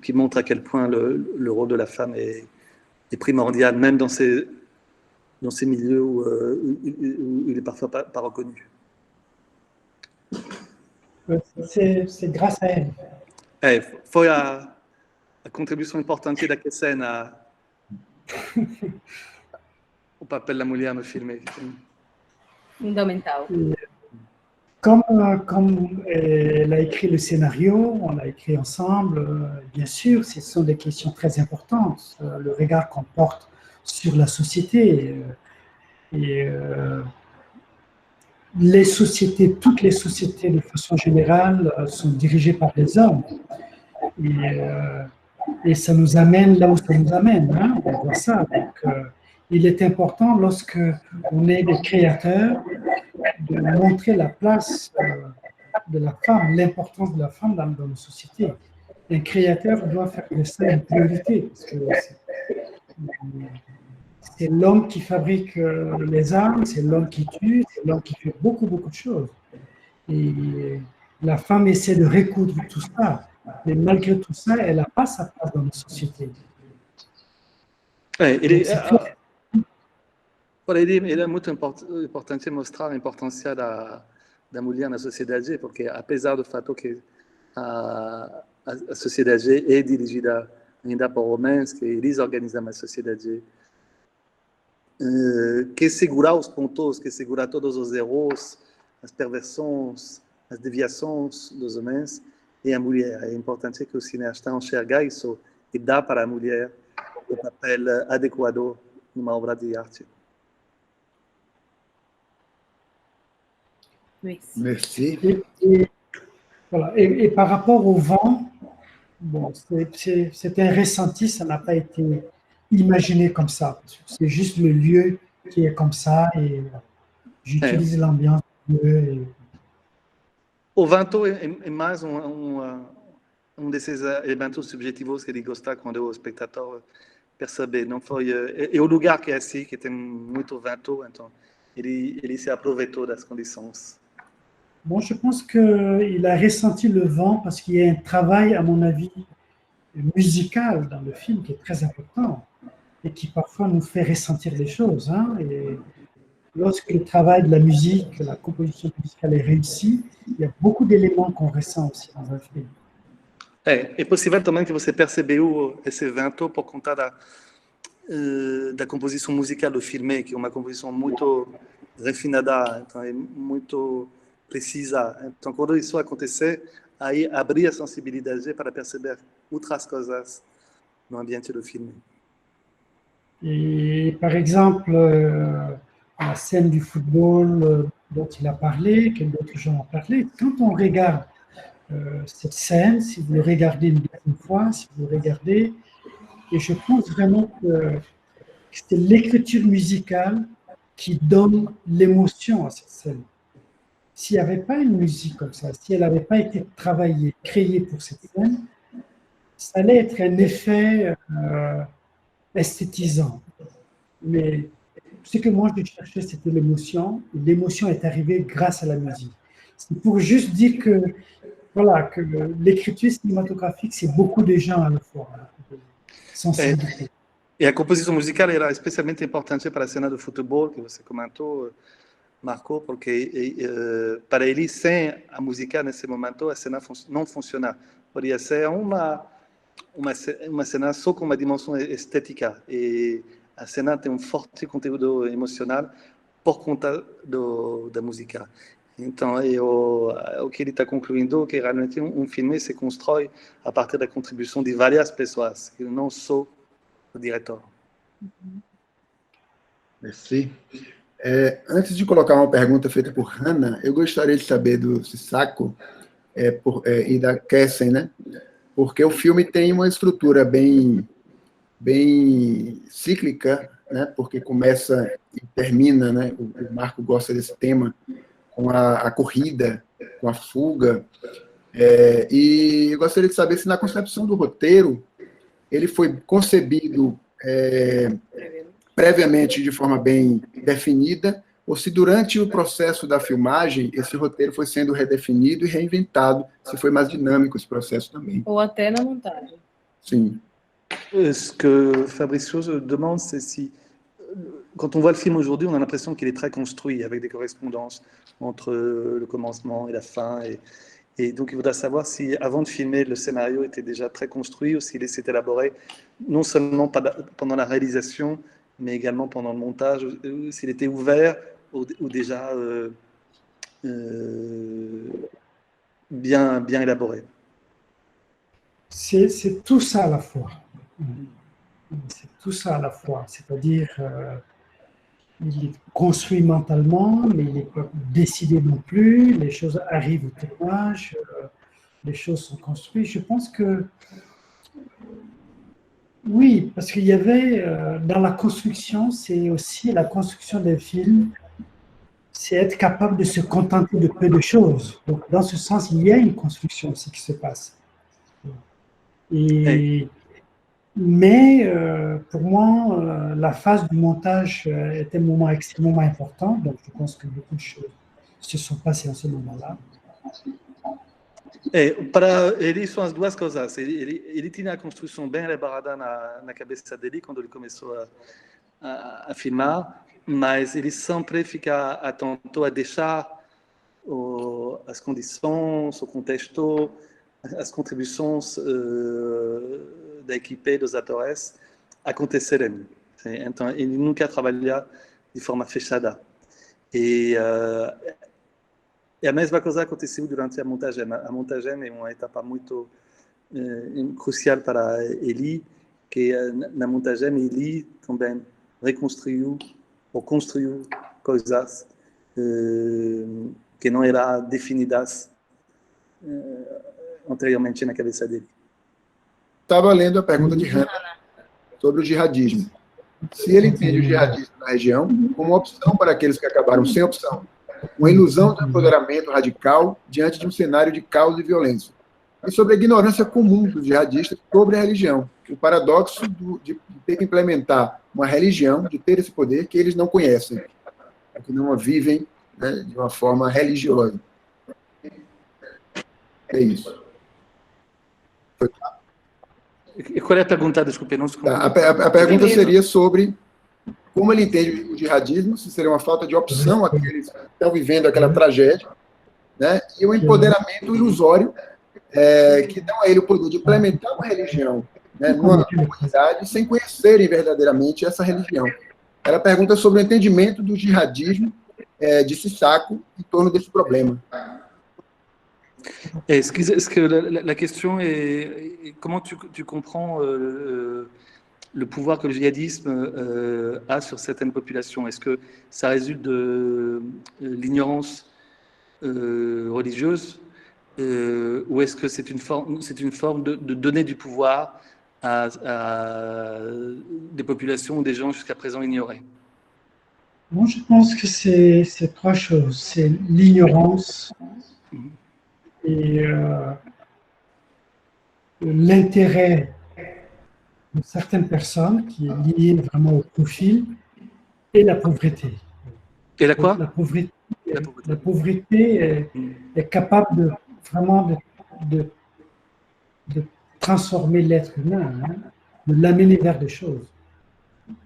qui montre à quel point le rôle de la femme est primordial, même dans ces milieux où il est parfois pas reconnu. C'est grâce à elle. Foi a contribuição importante da Kessen au papel da mulher no filme. Fundamental. Comme elle a écrit le scénario, on l'a écrit ensemble, bien sûr, ce sont des questions très importantes, le regard qu'on porte sur la société. Et les sociétés, toutes les sociétés de façon générale sont dirigées par des hommes. Et ça nous amène là où ça nous amène, hein, on voit ça. Donc, il est important, lorsque on est des créateurs, de montrer la place de la femme, l'importance de la femme dans nos sociétés. Un créateur doit faire de ça une priorité, parce que c'est l'homme qui fabrique les armes, c'est l'homme qui tue, c'est l'homme qui fait beaucoup, beaucoup de choses. Et la femme essaie de recoudre tout ça, mais malgré tout ça, elle n'a pas sa place dans nos sociétés. Ele é muito importante mostrar a importância da mulher na sociedade, porque apesar do fato que a sociedade é dirigida ainda por homens, que eles organizam a sociedade, que segurar os pontos, que segurar todos os erros, as perversões, as deviações dos homens, é a mulher. É importante que o cineasta enxergue isso e dá para a mulher o papel adequado numa obra de arte. Merci. Voilà. Et par rapport au vent, bon, c'est un ressenti, ça n'a pas été imaginé comme ça. C'est juste le lieu qui est comme ça et j'utilise l'ambiance du lieu. O vento é mais desses elementos subjetivos que ele gosta quando o espectador percebe. Não foi, é o lugar que é assim, que tem muito vento, então ele se aproveitou das condições. Bon, je pense qu'il a ressenti le vent parce qu'il y a un travail, à mon avis, musical dans le film qui est très important et qui parfois nous fait ressentir des choses. Hein, et lorsque le travail de la musique, la composition musicale est réussie, il y a beaucoup d'éléments qu'on ressent aussi dans un film. É possível também que você percebeu esse vento por conta da composição musical do filme, que é uma composição muito refinada, então é muito precisa. Então, quando isso acontecer, aí abrir a sensibilidade para perceber outras coisas no ambiente do filme. Et par exemple, la scène du football dont il a parlé, que d'autres gens ont parlé, quand on regarde cette scène, si vous le regardez une deuxième fois, si vous le regardez. Et je pense vraiment que c'est l'écriture musicale qui donne l'émotion à cette scène. S'il n'y avait pas une musique comme ça, si elle n'avait pas été travaillée, créée pour cette scène, ça allait être un effet esthétisant. Mais ce que moi je cherchais, c'était l'émotion. Et l'émotion est arrivée grâce à la musique. C'est pour juste dire que, voilà, que l'écriture cinématographique, c'est beaucoup de gens à la fois. Sensibilité. E a composição musical era especialmente importante para a cena do futebol, que você comentou, Marco, porque para ele, sem a música nesse momento, a cena não funciona. Poderia ser uma cena só com uma dimensão estética. E a cena tem forte conteúdo emocional por conta da música. Então, o que ele está concluindo é que realmente filme se constrói a partir da contribuição de várias pessoas, que não só o diretor. Merci. Antes de colocar uma pergunta feita por Hannah, eu gostaria de saber do Sissako e da Kessen, né? Porque o filme tem uma estrutura bem cíclica, né? Porque começa e termina, né? O Marco gosta desse tema, com a corrida, com a fuga. E eu gostaria de saber se na concepção do roteiro ele foi concebido previamente de forma bem definida, ou se durante o processo da filmagem esse roteiro foi sendo redefinido e reinventado, se foi mais dinâmico esse processo também. Ou até na montagem. Sim. Ce que Fabricio demande, c'est si, quand on voit le film aujourd'hui, on a l'impression qu'il est très construit, avec des correspondances entre le commencement et la fin. Et donc, il faudra savoir si, avant de filmer, le scénario était déjà très construit ou s'il s'est élaboré, non seulement pendant la réalisation, mais également pendant le montage, s'il était ouvert ou déjà bien élaboré. C'est tout ça à la fois. C'est tout ça à la fois. C'est-à-dire, il est construit mentalement, mais il n'est pas décidé non plus. Les choses arrivent au tournage, les choses sont construites. Je pense que oui, parce qu'il y avait dans la construction, c'est aussi la construction d'un film, c'est être capable de se contenter de peu de choses. Donc, dans ce sens, il y a une construction, ce qui se passe. Mais pour moi, la phase du montage est un moment extrêmement important. Donc, je pense que beaucoup de choses se sont passées en ce moment-là. Para ele são as duas coisas. Ele tinha a construção bem elaborada na cabeça dele quando ele começou a filmar, mas ele sempre fica atento a deixar as condições, o contexto, as contribuições da equipe dos atores acontecerem. Então, ele nunca trabalha de forma fechada. E a mesma coisa aconteceu durante a montagem. A montagem é uma etapa muito crucial para ele, que na montagem ele também reconstruiu ou construiu coisas que não eram definidas anteriormente na cabeça dele. Estava lendo a pergunta de Hannah sobre o jihadismo. Se ele entende o jihadismo na região como uma opção para aqueles que acabaram sem opção, uma ilusão de empoderamento radical diante de um cenário de caos e violência, e sobre a ignorância comum dos jihadistas sobre a religião, o paradoxo de ter que implementar uma religião, de ter esse poder que eles não conhecem, que não a vivem, né, de uma forma religiosa. É isso. E qual é a pergunta? Desculpe, não. A pergunta seria sobre como ele entende o jihadismo, se seria uma falta de opção àqueles que estão vivendo aquela tragédia, né, e o empoderamento ilusório que dão a ele o poder de implementar uma religião, né, numa comunidade sem conhecerem verdadeiramente essa religião. Ela pergunta sobre o entendimento do jihadismo de Sissako em torno desse problema. Est-ce que la question est comment tu comprends le pouvoir que le djihadisme a sur certaines populations? Est-ce que ça résulte de l'ignorance religieuse ou est-ce que c'est une forme de donner du pouvoir à des populations ou des gens jusqu'à présent ignorés? Moi, je pense que c'est trois choses. C'est l'ignorance et l'intérêt de certaines personnes qui est lié vraiment au profil et la pauvreté. Et la quoi? La pauvreté est capable de vraiment de transformer l'être humain, hein, de l'amener vers des choses.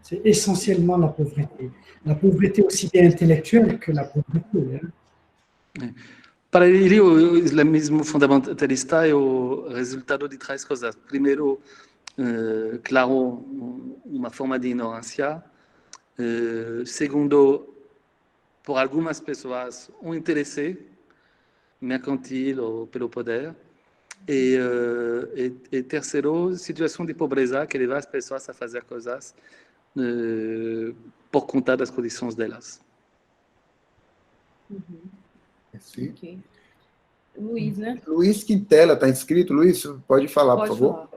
C'est essentiellement la pauvreté. La pauvreté aussi bien intellectuelle que la pauvreté. Hein. Para ele, o islamismo fundamentalista é o resultado de três coisas. Primeiro, claro, uma forma de ignorância. Segundo, por algumas pessoas, um interesse mercantil ou pelo poder. E terceiro, situação de pobreza que leva as pessoas a fazer coisas por conta das condições delas. Okay. Luiz, né? Luiz Quintela está inscrito. Luiz, pode falar, por favor.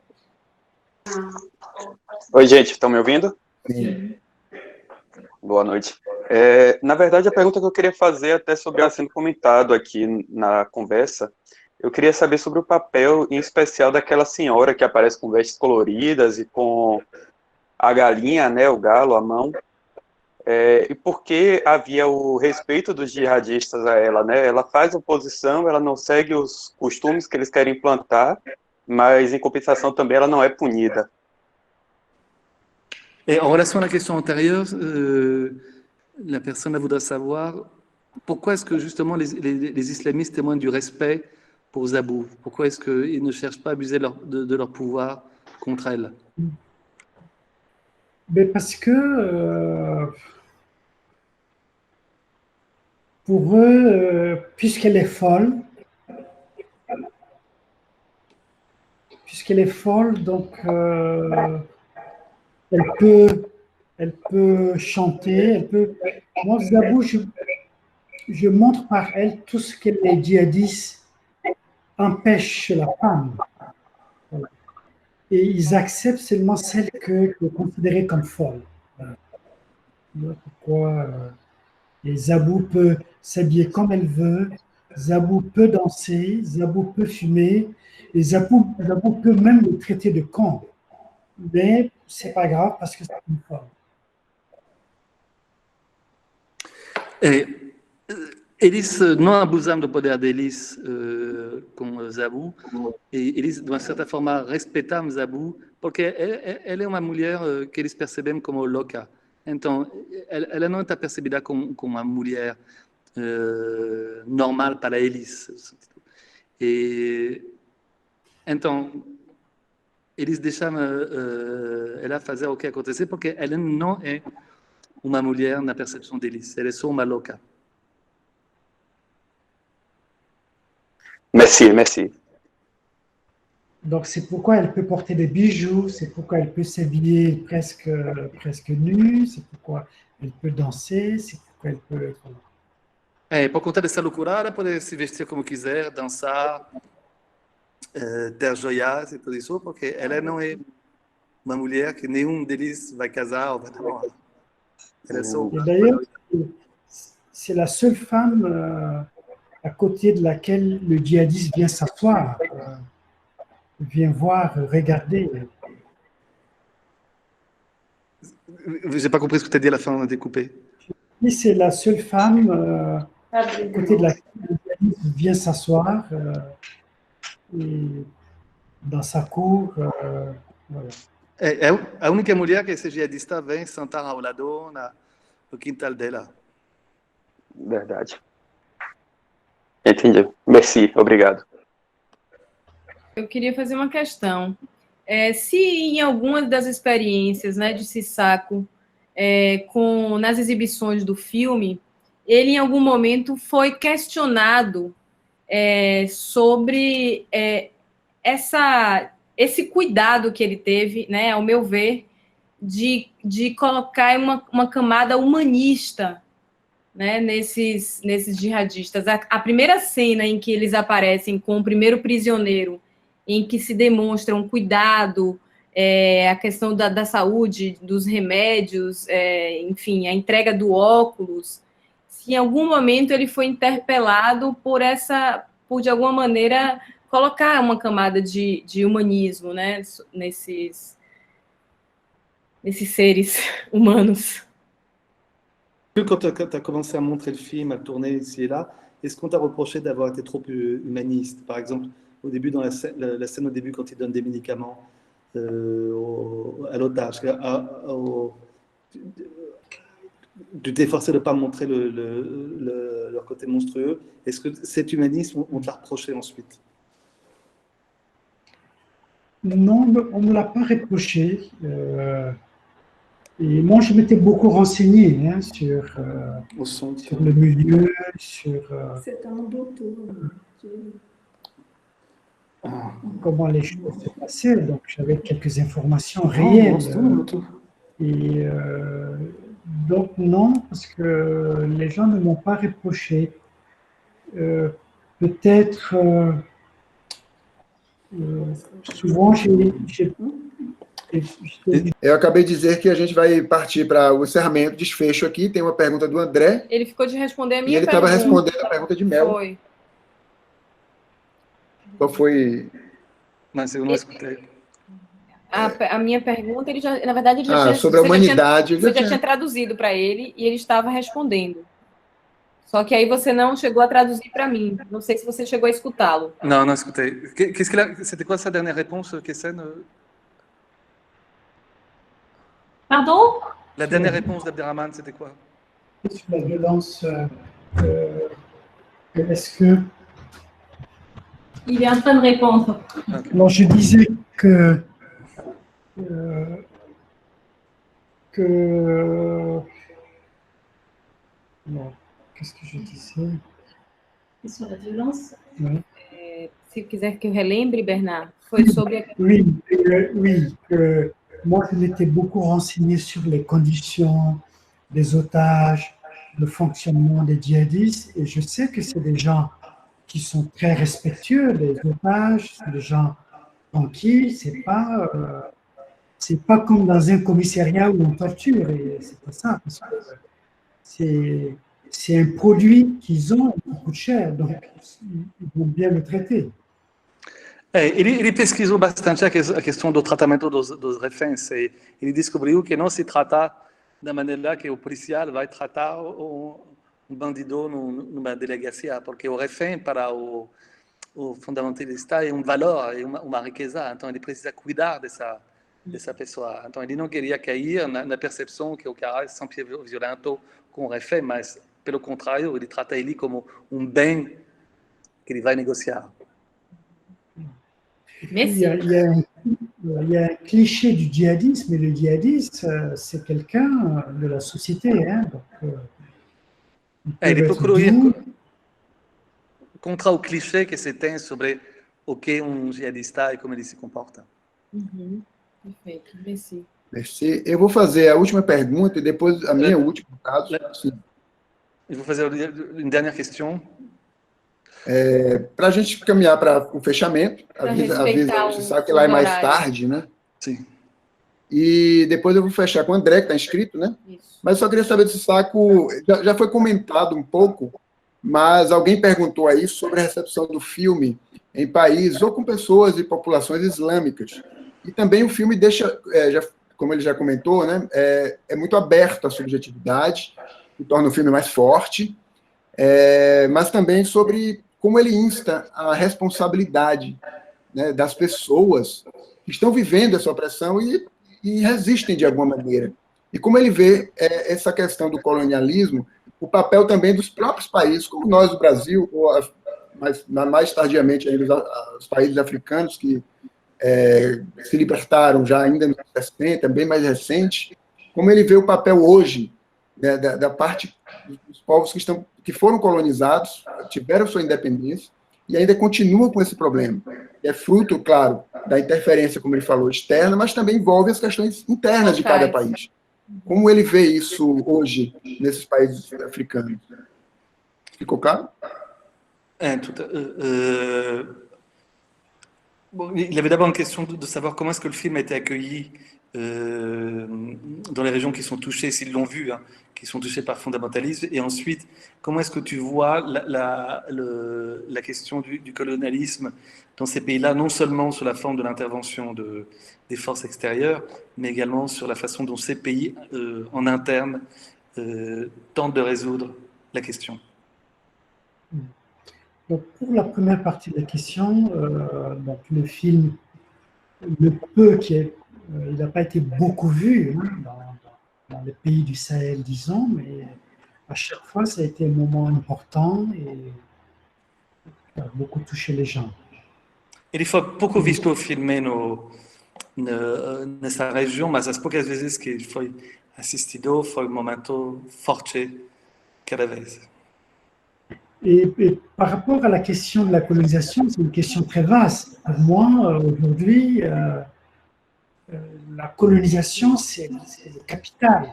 Oi, gente, estão me ouvindo? Sim. Boa noite. Na verdade, a pergunta que eu queria fazer, até sobre ela sendo comentado aqui na conversa, eu queria saber sobre o papel, em especial, daquela senhora que aparece com vestes coloridas e com a galinha, né, o galo, a mão, e por que havia o respeito dos jihadistas a ela, né? Ela faz oposição, ela não segue os costumes que eles querem implantar, mas, em compensação, também ela não é punida. Et en relation à la question antérieure, la personne voudrait savoir pourquoi est-ce que justement les islamistes témoignent du respect pour Zabou? Pourquoi est-ce qu'ils ne cherchent pas à abuser de leur pouvoir contre elle? Mais parce que pour eux, puisqu'elle est folle, donc elle peut chanter, elle peut. Moi, Zabou, je montre par elle tout ce que les djihadistes empêchent chez la femme. Voilà. Et ils acceptent seulement celle que considérée comme folle. Voilà pourquoi et Zabou peut s'habiller comme elle veut, Zabou peut danser, Zabou peut fumer, et Zabou peut même le traiter de con. Mais c'est pas grave parce que c'est une femme. Eles não abusam do poder deles com Zabou, e eles, de uma certa forma, respeitam Zabou, porque ela é uma mulher que eles percebem como louca. Então, ela não está percebida como uma mulher normal para eles. E, então, eles deixam ela fazer o que acontecer, porque ela não é uma mulher na percepção deles, ela é só uma louca. Merci. Donc c'est pourquoi elle peut porter des bijoux, c'est pourquoi elle peut s'habiller presque nue, c'est pourquoi elle peut danser, c'est pourquoi elle peut... Por conta dessa loucura, ela pode se vestir como quiser, dançar, ter joias e tudo isso, porque ela não é uma mulher que nenhum deles vai casar ou vai namorar. Ela é só... Et d'ailleurs, c'est la seule femme à côté de laquelle le djihadiste vient s'asseoir, vient voir, regarder. J'ai pas compris ce que tu as dit à la fin, on a découpé. Et c'est la seule femme à côté de laquelle le djihadiste vient s'asseoir dans sa cour. Voilà. É a única mulher que esse jihadista vem sentar ao lado no quintal dela. Verdade. Entendi. Merci, obrigado. Eu queria fazer uma questão. Se em algumas das experiências, né, de Sissako, nas exibições do filme, ele em algum momento foi questionado sobre esse cuidado que ele teve, né, ao meu ver, de colocar uma camada humanista né, nesses jihadistas. A primeira cena em que eles aparecem com o primeiro prisioneiro, em que se demonstra um cuidado, a questão da saúde, dos remédios, enfim, a entrega do óculos, se em algum momento ele foi interpelado por de alguma maneira, colocar uma camada de humanismo, né, nesses seres humanos. Quand tu as commencé à montrer le film, à le tourner ici et là, est-ce qu'on t'a reproché d'avoir été trop humaniste? Par exemple, au début, dans la scène au début, quand il donne des médicaments à l'otage, tu t'es forcé de ne pas montrer leur côté monstrueux. Est-ce que cet humanisme, on te l'a reproché ensuite? Non, on ne me l'a pas reproché. Et moi, je m'étais beaucoup renseigné sur le milieu, sur comment les choses se passaient. Donc, j'avais quelques informations réelles. Et donc, non, parce que les gens ne m'ont pas reproché. Peut-être, souvent, Eu acabei de dizer que a gente vai partir para o encerramento, desfecho aqui. Tem uma pergunta do André. Ele ficou de responder a minha pergunta. E ele estava respondendo a pergunta de Mel. Foi. Qual foi? Mas eu não escutei. A minha pergunta, na verdade, ele já tinha, sobre a humanidade. Você já tinha traduzido para ele e ele estava respondendo. Só que aí você não chegou a traduzir para mim. Não sei se você chegou a escutá-lo. Non, non, écoutez. C'était quoi sa dernière réponse, Kesen? Pardon? La dernière réponse d'Abderrahmane, c'était quoi? Sur la violence, est-ce que... Il est en train de répondre. Alors, je disais que non, qu'est-ce que je disais? Sur la violence? Oui. Se quiser que eu relembre, Bernard, foi sobre... Oui, moi, je m'étais beaucoup renseigné sur les conditions des otages, le fonctionnement des djihadistes, et je sais que c'est des gens qui sont très respectueux des otages, c'est des gens tranquilles, c'est pas comme dans un commissariat où on torture, et c'est pas ça, parce que c'est un produit qu'ils ont qui coûte cher, donc ils vont bien le traiter. Ele pesquisou bastante a questão do tratamento dos reféns. Ele descobriu que não se trata da maneira que o policial vai tratar um bandido numa delegacia, porque o refém para o fundamentalista é valor, é uma riqueza. Então ele precisa cuidar dessa pessoa. Então ele não queria cair na percepção que o cara é sempre violento com o refém, mas pelo contrário, ele trata ele como bem que ele vai negociar. Il y a un cliché du djihadisme, et le djihadiste, c'est quelqu'un de la société. Donc, ele procurou ir contra o clichê que se tem sobre o que jihadista e como ele se comporta. Perfeito, merci. Merci. Eu vou fazer a última pergunta e depois a minha última, no caso. Eu vou fazer uma dernière question. Para a gente caminhar para o fechamento, às vezes você sabe que lá é mais tarde, né? Sim. E depois eu vou fechar com o André, que está inscrito, né? Isso. Mas só queria saber desse saco, já foi comentado um pouco, mas alguém perguntou aí sobre a recepção do filme em países ou com pessoas e populações islâmicas. E também o filme deixa, como ele já comentou, né? É muito aberto à subjetividade, que torna o filme mais forte, mas também sobre como ele insta a responsabilidade, né, das pessoas que estão vivendo essa opressão e resistem de alguma maneira. E como ele vê essa questão do colonialismo, o papel também dos próprios países, como nós, o Brasil, ou mais tardiamente ainda os países africanos que se libertaram já ainda nos 60, bem mais recente, como ele vê o papel hoje, né, da parte dos povos que foram colonizados, tiveram sua independência e ainda continuam com esse problema. É fruto, claro, da interferência, como ele falou, externa, mas também envolve as questões internas de cada país. Como ele vê isso hoje, nesses países africanos? Ficou claro? Bon, il avait d'abord une question de savoir comment est-ce que le film a été accueilli dans les régions qui sont touchées, s'ils l'ont vu, hein, qui sont touchées par le fondamentalisme, et ensuite, comment est-ce que tu vois la question du colonialisme dans ces pays-là, non seulement sur la forme de l'intervention des forces extérieures, mais également sur la façon dont ces pays, en interne, tentent de résoudre la question. Donc, pour la première partie de la question, donc le film, le peu il n'a pas été beaucoup vu hein, dans les pays du Sahel, disons, mais à chaque fois, ça a été un moment important et a beaucoup touché les gens. Ele foi pouco visto o filme nessa região, mas as poucas vezes que foi assistido foi um momento forte cada vez. Et par rapport à la question de la colonisation, c'est une question très vaste. Pour moi, aujourd'hui, la colonisation, c'est le capital.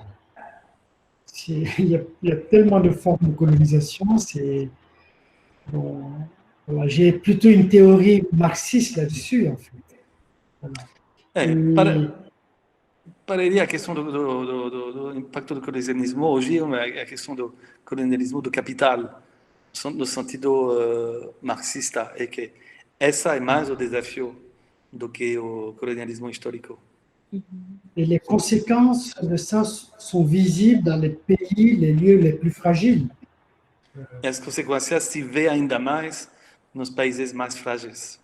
Il y a tellement de formes de colonisation. Bon, voilà, j'ai plutôt une théorie marxiste là-dessus, en fait. Voilà. Para ele, a questão do impacto do colonialismo hoje é a questão do colonialismo do capital, no sentido marxista, é que essa é mais o desafio do que o colonialismo histórico. Et les conséquences de ça sont visibles dans les pays, les lieux les plus fragiles. As consequências se vê ainda mais nos países mais frágeis.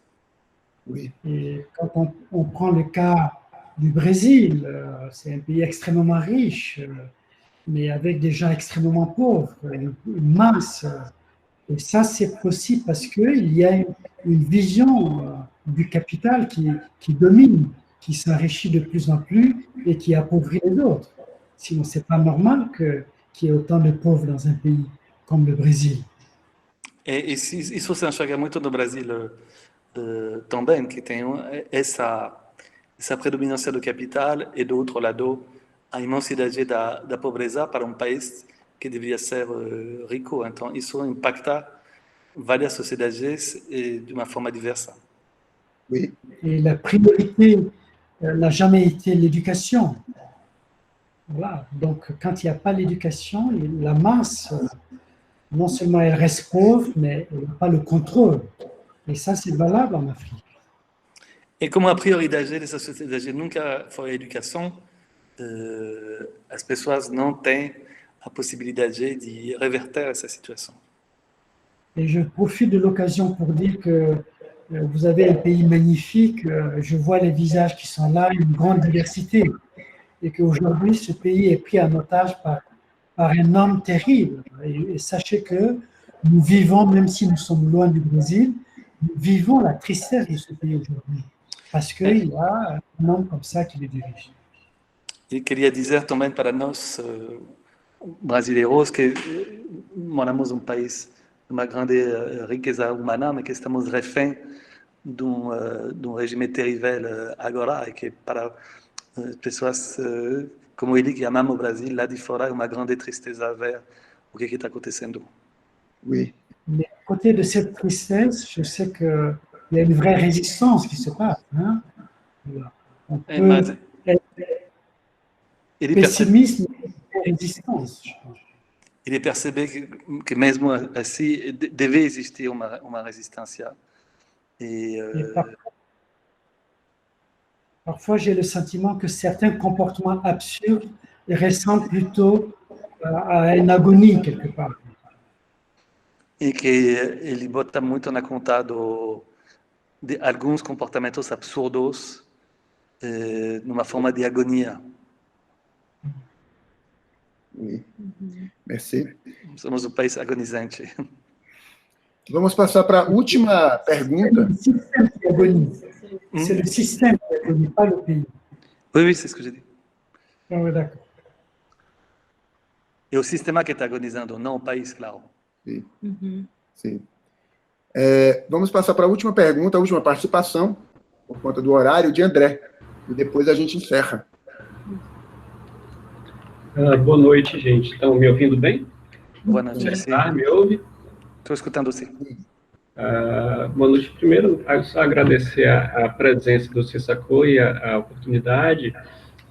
Oui. Et quand on prend le cas du Brésil, c'est un pays extrêmement riche, mais avec des gens extrêmement pauvres, une masse. Et ça, c'est possible parce qu'il y a une vision du capital qui domine, qui s'enrichit de plus en plus et qui appauvrit les autres. Sinon, ce n'est pas normal qu'il y ait autant de pauvres dans un pays comme le Brésil. E isso se enxerga muito no Brasil também, que tem essa predominância do capital e, do outro lado, a imensidade da pobreza para um país que deveria ser rico. Então, isso impacta várias sociedades de uma forma diversa. Oui. Et la priorité n'a jamais été l'éducation. Voilà. Donc, quand il n'y a pas l'éducation, la masse, non seulement elle reste pauvre, mais elle n'a pas le contrôle. Et ça, c'est valable en Afrique. E como a prioridade dessa sociedade nunca foi a educação, as pessoas não têm a possibilidade de reverter essa situação. Et je profite de l'occasion pour dire que vous avez un pays magnifique, je vois les visages qui sont là, une grande diversité, et qu'aujourd'hui, ce pays est pris en otage par un homme terrible. Et sachez que nous vivons, même si nous sommes loin du Brésil, nous vivons la tristesse de ce pays aujourd'hui, parce qu'il y a un homme comme ça qui le dirige. E queria dizer também para nós, brasileiros, que moramos num país de uma grande riqueza humana, mas que estamos reféns de regime terrível agora, e que para pessoas como ele que amam o Brasil, lá de fora, é uma grande tristeza ver o que está acontecendo. Oui. Mais à côté de cette tristesse, je sais qu'il y a une vraie résistance qui se passe. Hein? On peut être pessimiste, mais résistance. Ele percebe que mesmo assim deve existir uma resistência. Parfois, j'ai le sentiment que certains comportements absurdes ressemblent plutôt à une agonie quelque part. E que ele bota muito na conta de alguns comportamentos absurdos numa forma de agonia. Oui. Merci. Somos um país agonizante. Vamos passar para a última pergunta. C'est le système qui agonise, pas le pays. Oui, c'est ce que j'ai dit. Ah oui, d'accord. É o sistema que está agonizando, não o país, claro. Sim. Sim. Vamos passar para a última pergunta, a última participação, por conta do horário, de André. E depois a gente encerra. Boa noite, gente. Estão me ouvindo bem? Boa noite. Sim. Me ouve? Estou escutando, sim. Boa noite. Primeiro, só agradecer a presença do Sissako e a oportunidade.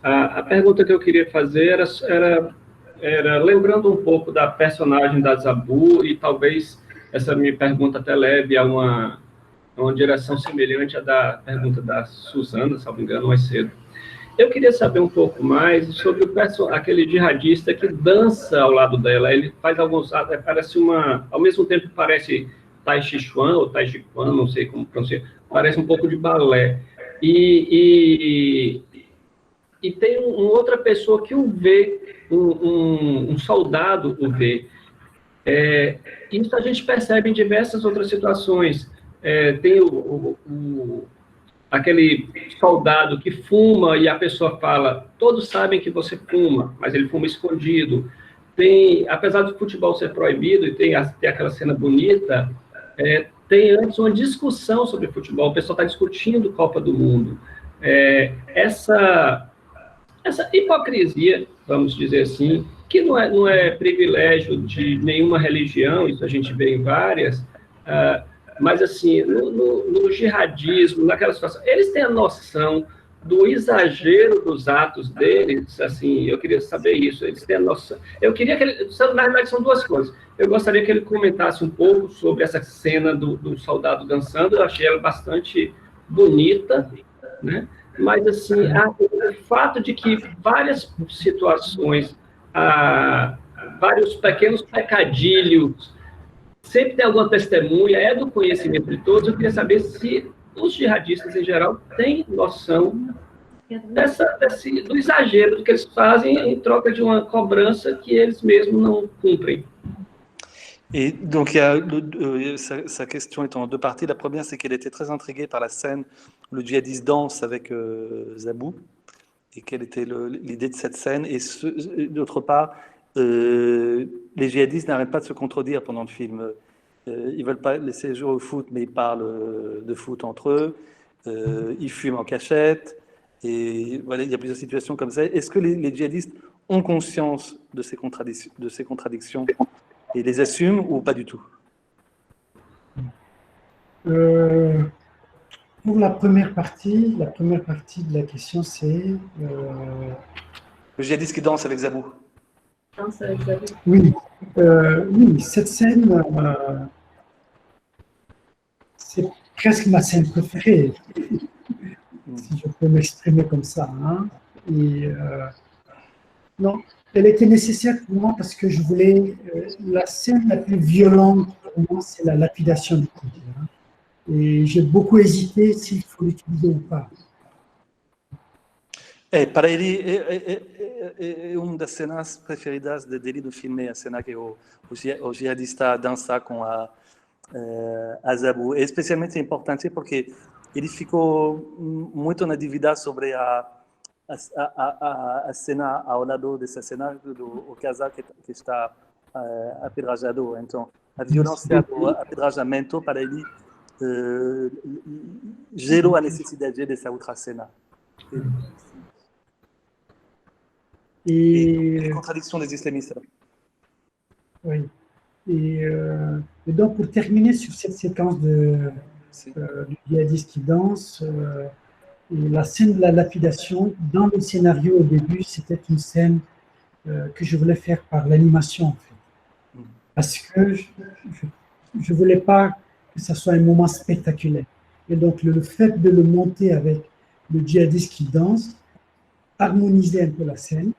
A pergunta que eu queria fazer era lembrando um pouco da personagem da Zabu, e talvez essa minha pergunta até leve a uma direção semelhante à da pergunta da Suzana, se não me engano, mais cedo. Eu queria saber um pouco mais sobre aquele jihadista que dança ao lado dela. Ele faz alguns... Parece ao mesmo tempo parece Tai Chi Chuan ou Tai Chi Chuan, não sei como pronunciar. Parece um pouco de balé. E tem outra pessoa que o vê, um soldado o vê. Isso a gente percebe em diversas outras situações. Tem aquele soldado que fuma e a pessoa fala, todos sabem que você fuma, mas ele fuma escondido. Apesar do futebol ser proibido e tem aquela cena bonita, tem antes uma discussão sobre futebol, o pessoal está discutindo Copa do Mundo. Essa hipocrisia, vamos dizer assim, que não é privilégio de nenhuma religião, isso a gente vê em várias, mas, assim, no jihadismo, naquela situação, eles têm a noção do exagero dos atos deles, assim, eu queria saber isso, eles têm a noção. Eu queria que na verdade, são duas coisas. Eu gostaria que ele comentasse um pouco sobre essa cena do soldado dançando, eu achei ela bastante bonita, né? Mas, assim, o fato de que várias situações, vários pequenos pecadilhos, sempre tem alguma testemunha, é do conhecimento de todos. Eu queria saber se os jihadistas, em geral, têm noção do exagero do que eles fazem em troca de uma cobrança que eles mesmos não cumprem. Et donc, sa question est en deux parties. La première, c'est qu'elle était très intriguée par la scène où le djihadiste danse avec Zabou, et quelle était l'idée de cette scène. Et d'autre part, les djihadistes n'arrêtent pas de se contredire pendant le film. Ils veulent pas laisser jouer au foot, mais ils parlent de foot entre eux. Ils fument en cachette. Et voilà, il y a plusieurs situations comme ça. Est-ce que les djihadistes ont conscience de ces contradictions et les assument ou pas du tout? Pour la première partie de la question, c'est... Le djihadiste qui danse avec Zabou. Oui, cette scène, c'est presque ma scène préférée, si je peux m'exprimer comme ça. Hein. Et non, elle était nécessaire pour moi parce que je voulais... la scène la plus violente pour moi, c'est la lapidation du coude. Hein. Et j'ai beaucoup hésité s'il faut l'utiliser ou pas. Para ele, é uma das cenas preferidas dele do filme, a cena que o jihadista dança com a Zabou. É especialmente importante porque ele ficou muito na dúvida sobre a cena ao lado dessa cena do casal que está apedrejado. Então, a violência do apedrejamento para ele gerou a necessidade dessa outra cena. Et les contradictions des islamistes. Oui. Et donc, pour terminer sur cette séquence du djihadiste qui danse, et la scène de la lapidation, dans le scénario au début, c'était une scène que je voulais faire par l'animation, en fait. Parce que je ne voulais pas que ça soit un moment spectaculaire. Et donc, le fait de le monter avec le djihadiste qui danse, harmoniser un peu la scène.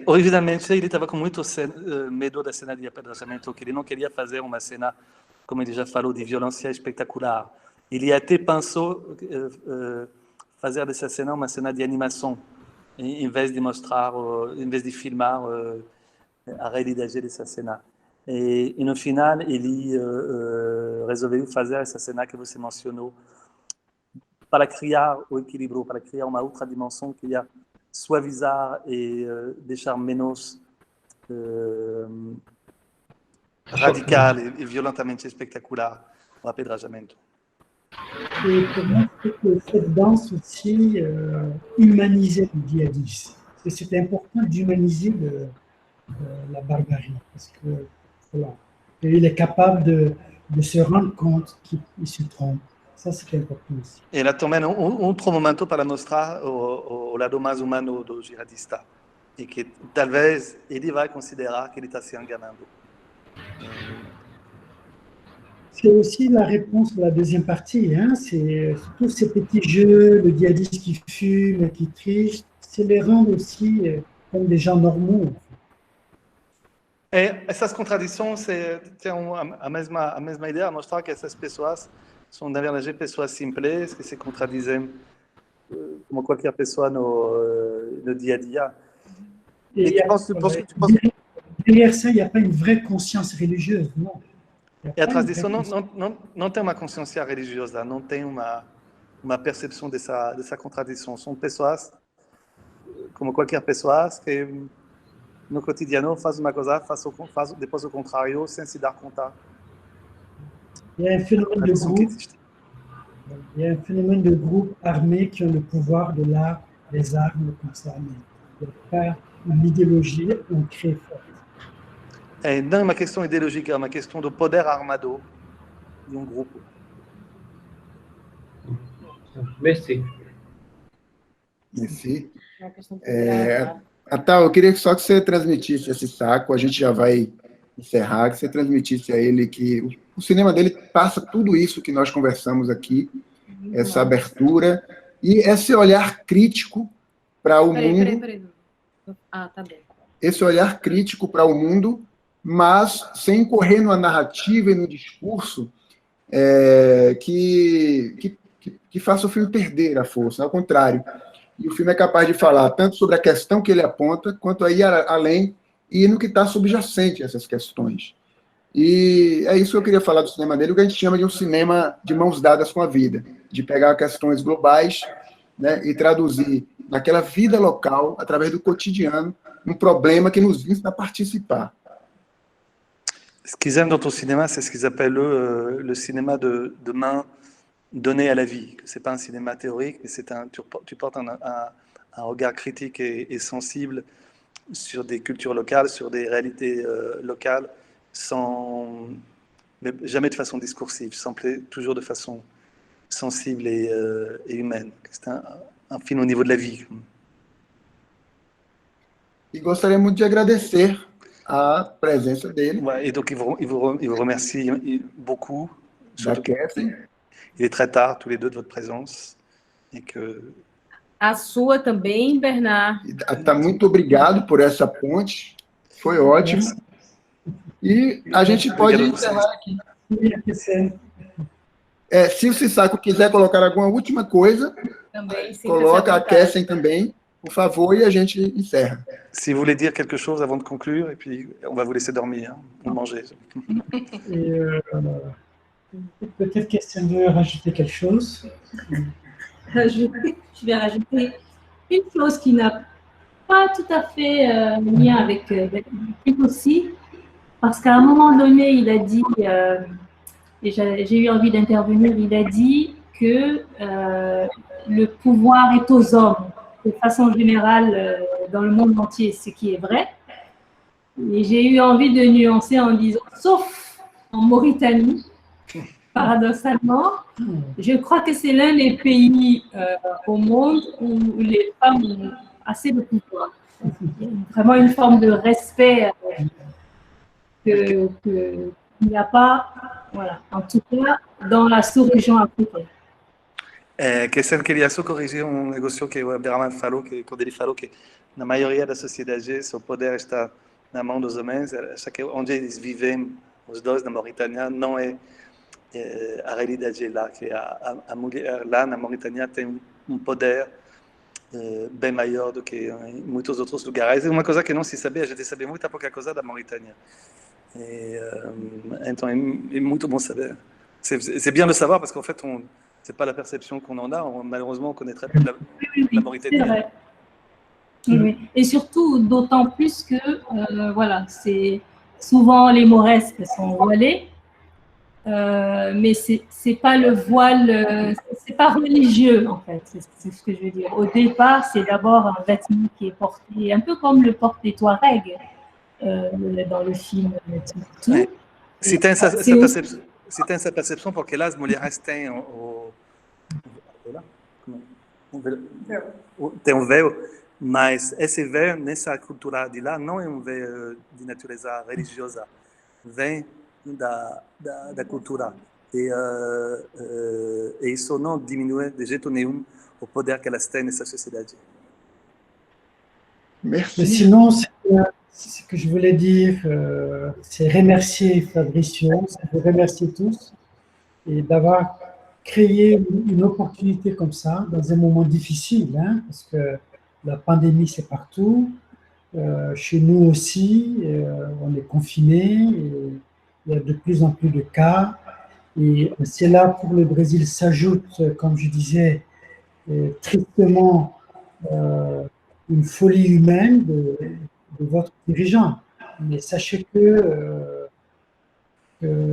Originalmente, ele estava com muito medo da cena de apedrejamento, que ele não queria fazer uma cena, como ele já falou, de violência espetacular. Ele até pensou fazer dessa cena uma cena de animação, em vez de mostrar, em vez de filmar a realidade dessa cena. E no final, ele resolveu fazer essa cena que você mencionou, para criar o equilíbrio, para criar uma outra dimensão que ia suavizar e deixar menos radical e violentamente espetacular o apedrejamento. Et pour moi, cette danse aussi humanisait le djihadiste. que c'était important d'humaniser la barbarie, parce que voilà, il est capable de se rendre compte qu'il se trompe. Ça, c'est important aussi. E ela também outro momento para mostrar o lado mais humano do jihadista, e que talvez ele vai considerar que ele está se enganando. C'est aussi la réponse de la deuxième partie. Hein? C'est tous ces petits jeux, le djihadiste qui fume, qui triche, c'est les rendre aussi comme des gens normaux. E essas contradições têm a mesma ideia, mostrar que essas pessoas são, na verdade, pessoas simples, que se contradizem como qualquer pessoa no dia a dia. Derrière ça, il n'y a pas une vraie conscience religieuse, non. E a tradição não tem uma consciência religiosa, não tem uma percepção dessa contradição. São pessoas, como qualquer pessoa, que no cotidiano faz uma coisa, faz depois o contrário, sem se dar conta. Il y a un phénomène de groupe. Il y a un phénomène de groupe armé qui ont le pouvoir de l'art, des armes comme ça. Il n'y a pas une idéologie ancrée forte. Não é uma questão ideológica, é uma questão do poder armado de grupo. Merci. Merci. Atal, eu queria só que você transmitisse esse saco, a gente já vai encerrar, que você transmitisse a ele que o cinema dele passa tudo isso que nós conversamos aqui, essa abertura e esse olhar crítico para o mundo. Peraí. Ah, tá bem. Esse olhar crítico para o mundo, mas sem correr numa narrativa e no discurso que faça o filme perder a força, ao contrário. E o filme é capaz de falar tanto sobre a questão que ele aponta, quanto a ir além e no que está subjacente a essas questões. E é isso que eu queria falar do cinema dele, o que a gente chama de um cinema de mãos dadas com a vida, de pegar questões globais, né, e traduzir naquela vida local, através do cotidiano, um problema que nos insta a participar. Ce qu'ils aiment dans ton cinéma, c'est ce qu'ils appellent le cinéma de main donnée à la vie. Ce n'est pas un cinéma théorique, mais tu portes un regard critique et sensible sur des cultures locales, sur des réalités locales, mais jamais de façon discursive, toujours de façon sensible et humaine. C'est un film au niveau de la vie. E gostaria muito de agradecer a presença dele. Ouais, et donc, il vous remercie beaucoup. Il est très tard, tous les deux, de votre présence. Et que... A sua também, Bernard. Tá, muito obrigado por essa ponte. Foi ótimo. E a gente pode encerrar aqui. Se o Sissaco quiser colocar alguma última coisa, também, coloca a Kessen também, por favor, et a gente encerra. Si vous voulez dire quelque chose avant de conclure, et puis on va vous laisser dormir ou manger. Peut-être qu'Estelle veut rajouter quelque chose. Je vais rajouter une chose qui n'a pas tout à fait lien avec lui aussi, parce qu'à un moment donné, il a dit, et j'ai eu envie d'intervenir, il a dit que le pouvoir est aux hommes, de façon générale dans le monde entier, ce qui est vrai. Et j'ai eu envie de nuancer en disant, sauf en Mauritanie, paradoxalement, je crois que c'est l'un des pays au monde où les femmes ont assez de pouvoir. Il y a vraiment une forme de respect qu'il n'y a pas, voilà, en tout cas, dans la sous-région africaine. Kessen queria só corrigir negócio que o Abderrahmane falou, quando ele falou que na maioria da sociedade o poder está na mão dos homens, acho que onde eles vivem, os dois na Mauritânia, não é a realidade lá, que a mulher lá na Mauritânia tem poder bem maior do que em muitos outros lugares. É uma coisa que não se sabia, a gente sabia muita pouca coisa da Mauritânia. Então é muito bom saber. C'est bien de savoir parce qu'en fait, c'est pas la perception qu'on en a. Malheureusement, on connaît très peu la Mauritanie. C'est vrai. Oui. Et surtout, d'autant plus que, voilà, c'est souvent les mauresques sont voilées. mais c'est pas le voile, c'est pas religieux en fait, c'est ce que je veux dire. Au départ, c'est d'abord un vêtement qui est porté, un peu comme le portent les Touaregs dans le film. Ouais. C'était sa percepção, porque lá as mulheres têm tem um véu, mas esse véu, nessa cultura de lá, não é um véu de natureza religiosa, vem da cultura. E isso não diminui de jeito nenhum o poder que elas têm nessa sociedade. Merci. Mais sinon, ce que je voulais dire, c'est remercier Fabricio, c'est vous remercier tous et d'avoir créé une opportunité comme ça dans un moment difficile, hein, parce que la pandémie c'est partout, chez nous aussi, on est confinés, il y a de plus en plus de cas, et c'est là pour le Brésil s'ajoute, comme je disais, tristement, une folie humaine de votre dirigeant. Mais sachez que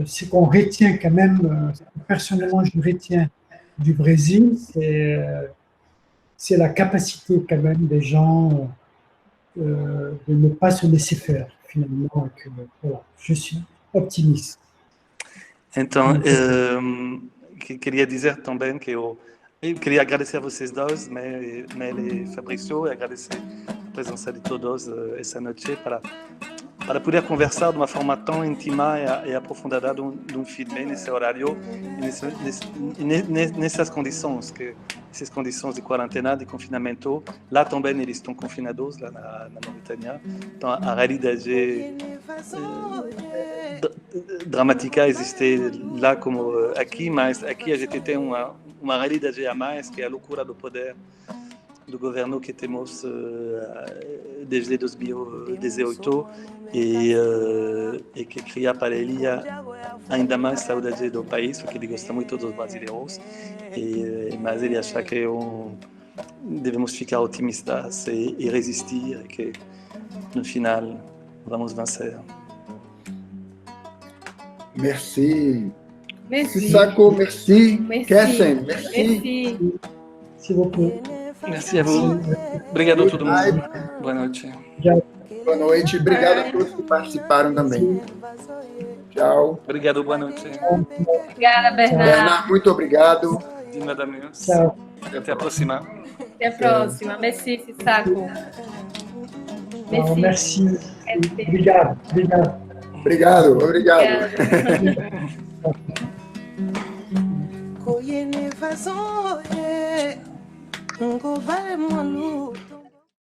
ce qu'on retient quand même, personnellement je retiens du Brésil, c'est la capacité quand même des gens de ne pas se laisser faire, finalement. Voilà, je suis optimiste. Então, queria dizer também que eu queria agradecer a vocês dois, Mel e Fabrício, e agradecer a presença de todos essa noite para poder conversar de uma forma tão íntima e aprofundada de filme nesse horário e nessas condições, essas condições de quarentena, de confinamento. Lá também eles estão confinados, lá na Mauritânia. Então, a realidade dramática existe lá como aqui, mas aqui a gente tem uma realidade a mais, que é a loucura do poder do governo que temos desde 2018 e que cria para ele ainda mais saudade do país, porque ele gosta muito dos brasileiros, mas ele acha que devemos ficar otimistas e resistir, e que no final vamos vencer. Merci. Merci. Sissako, merci. Merci. Kessen, merci. Merci. Merci beaucoup. Merci a vous. Obrigado a todo mundo. Boa noite. Boa noite. Obrigado a todos que participaram também. Tchau. Obrigado, boa noite. Obrigada, Bernardo. Bernardo, muito obrigado. De nada menos. Tchau. Até a próxima. Até a próxima. Merci, Sissako. Merci. Merci. Obrigado. Obrigado. Obrigado. Obrigado. Koye ne façon, ngo vale mo luto.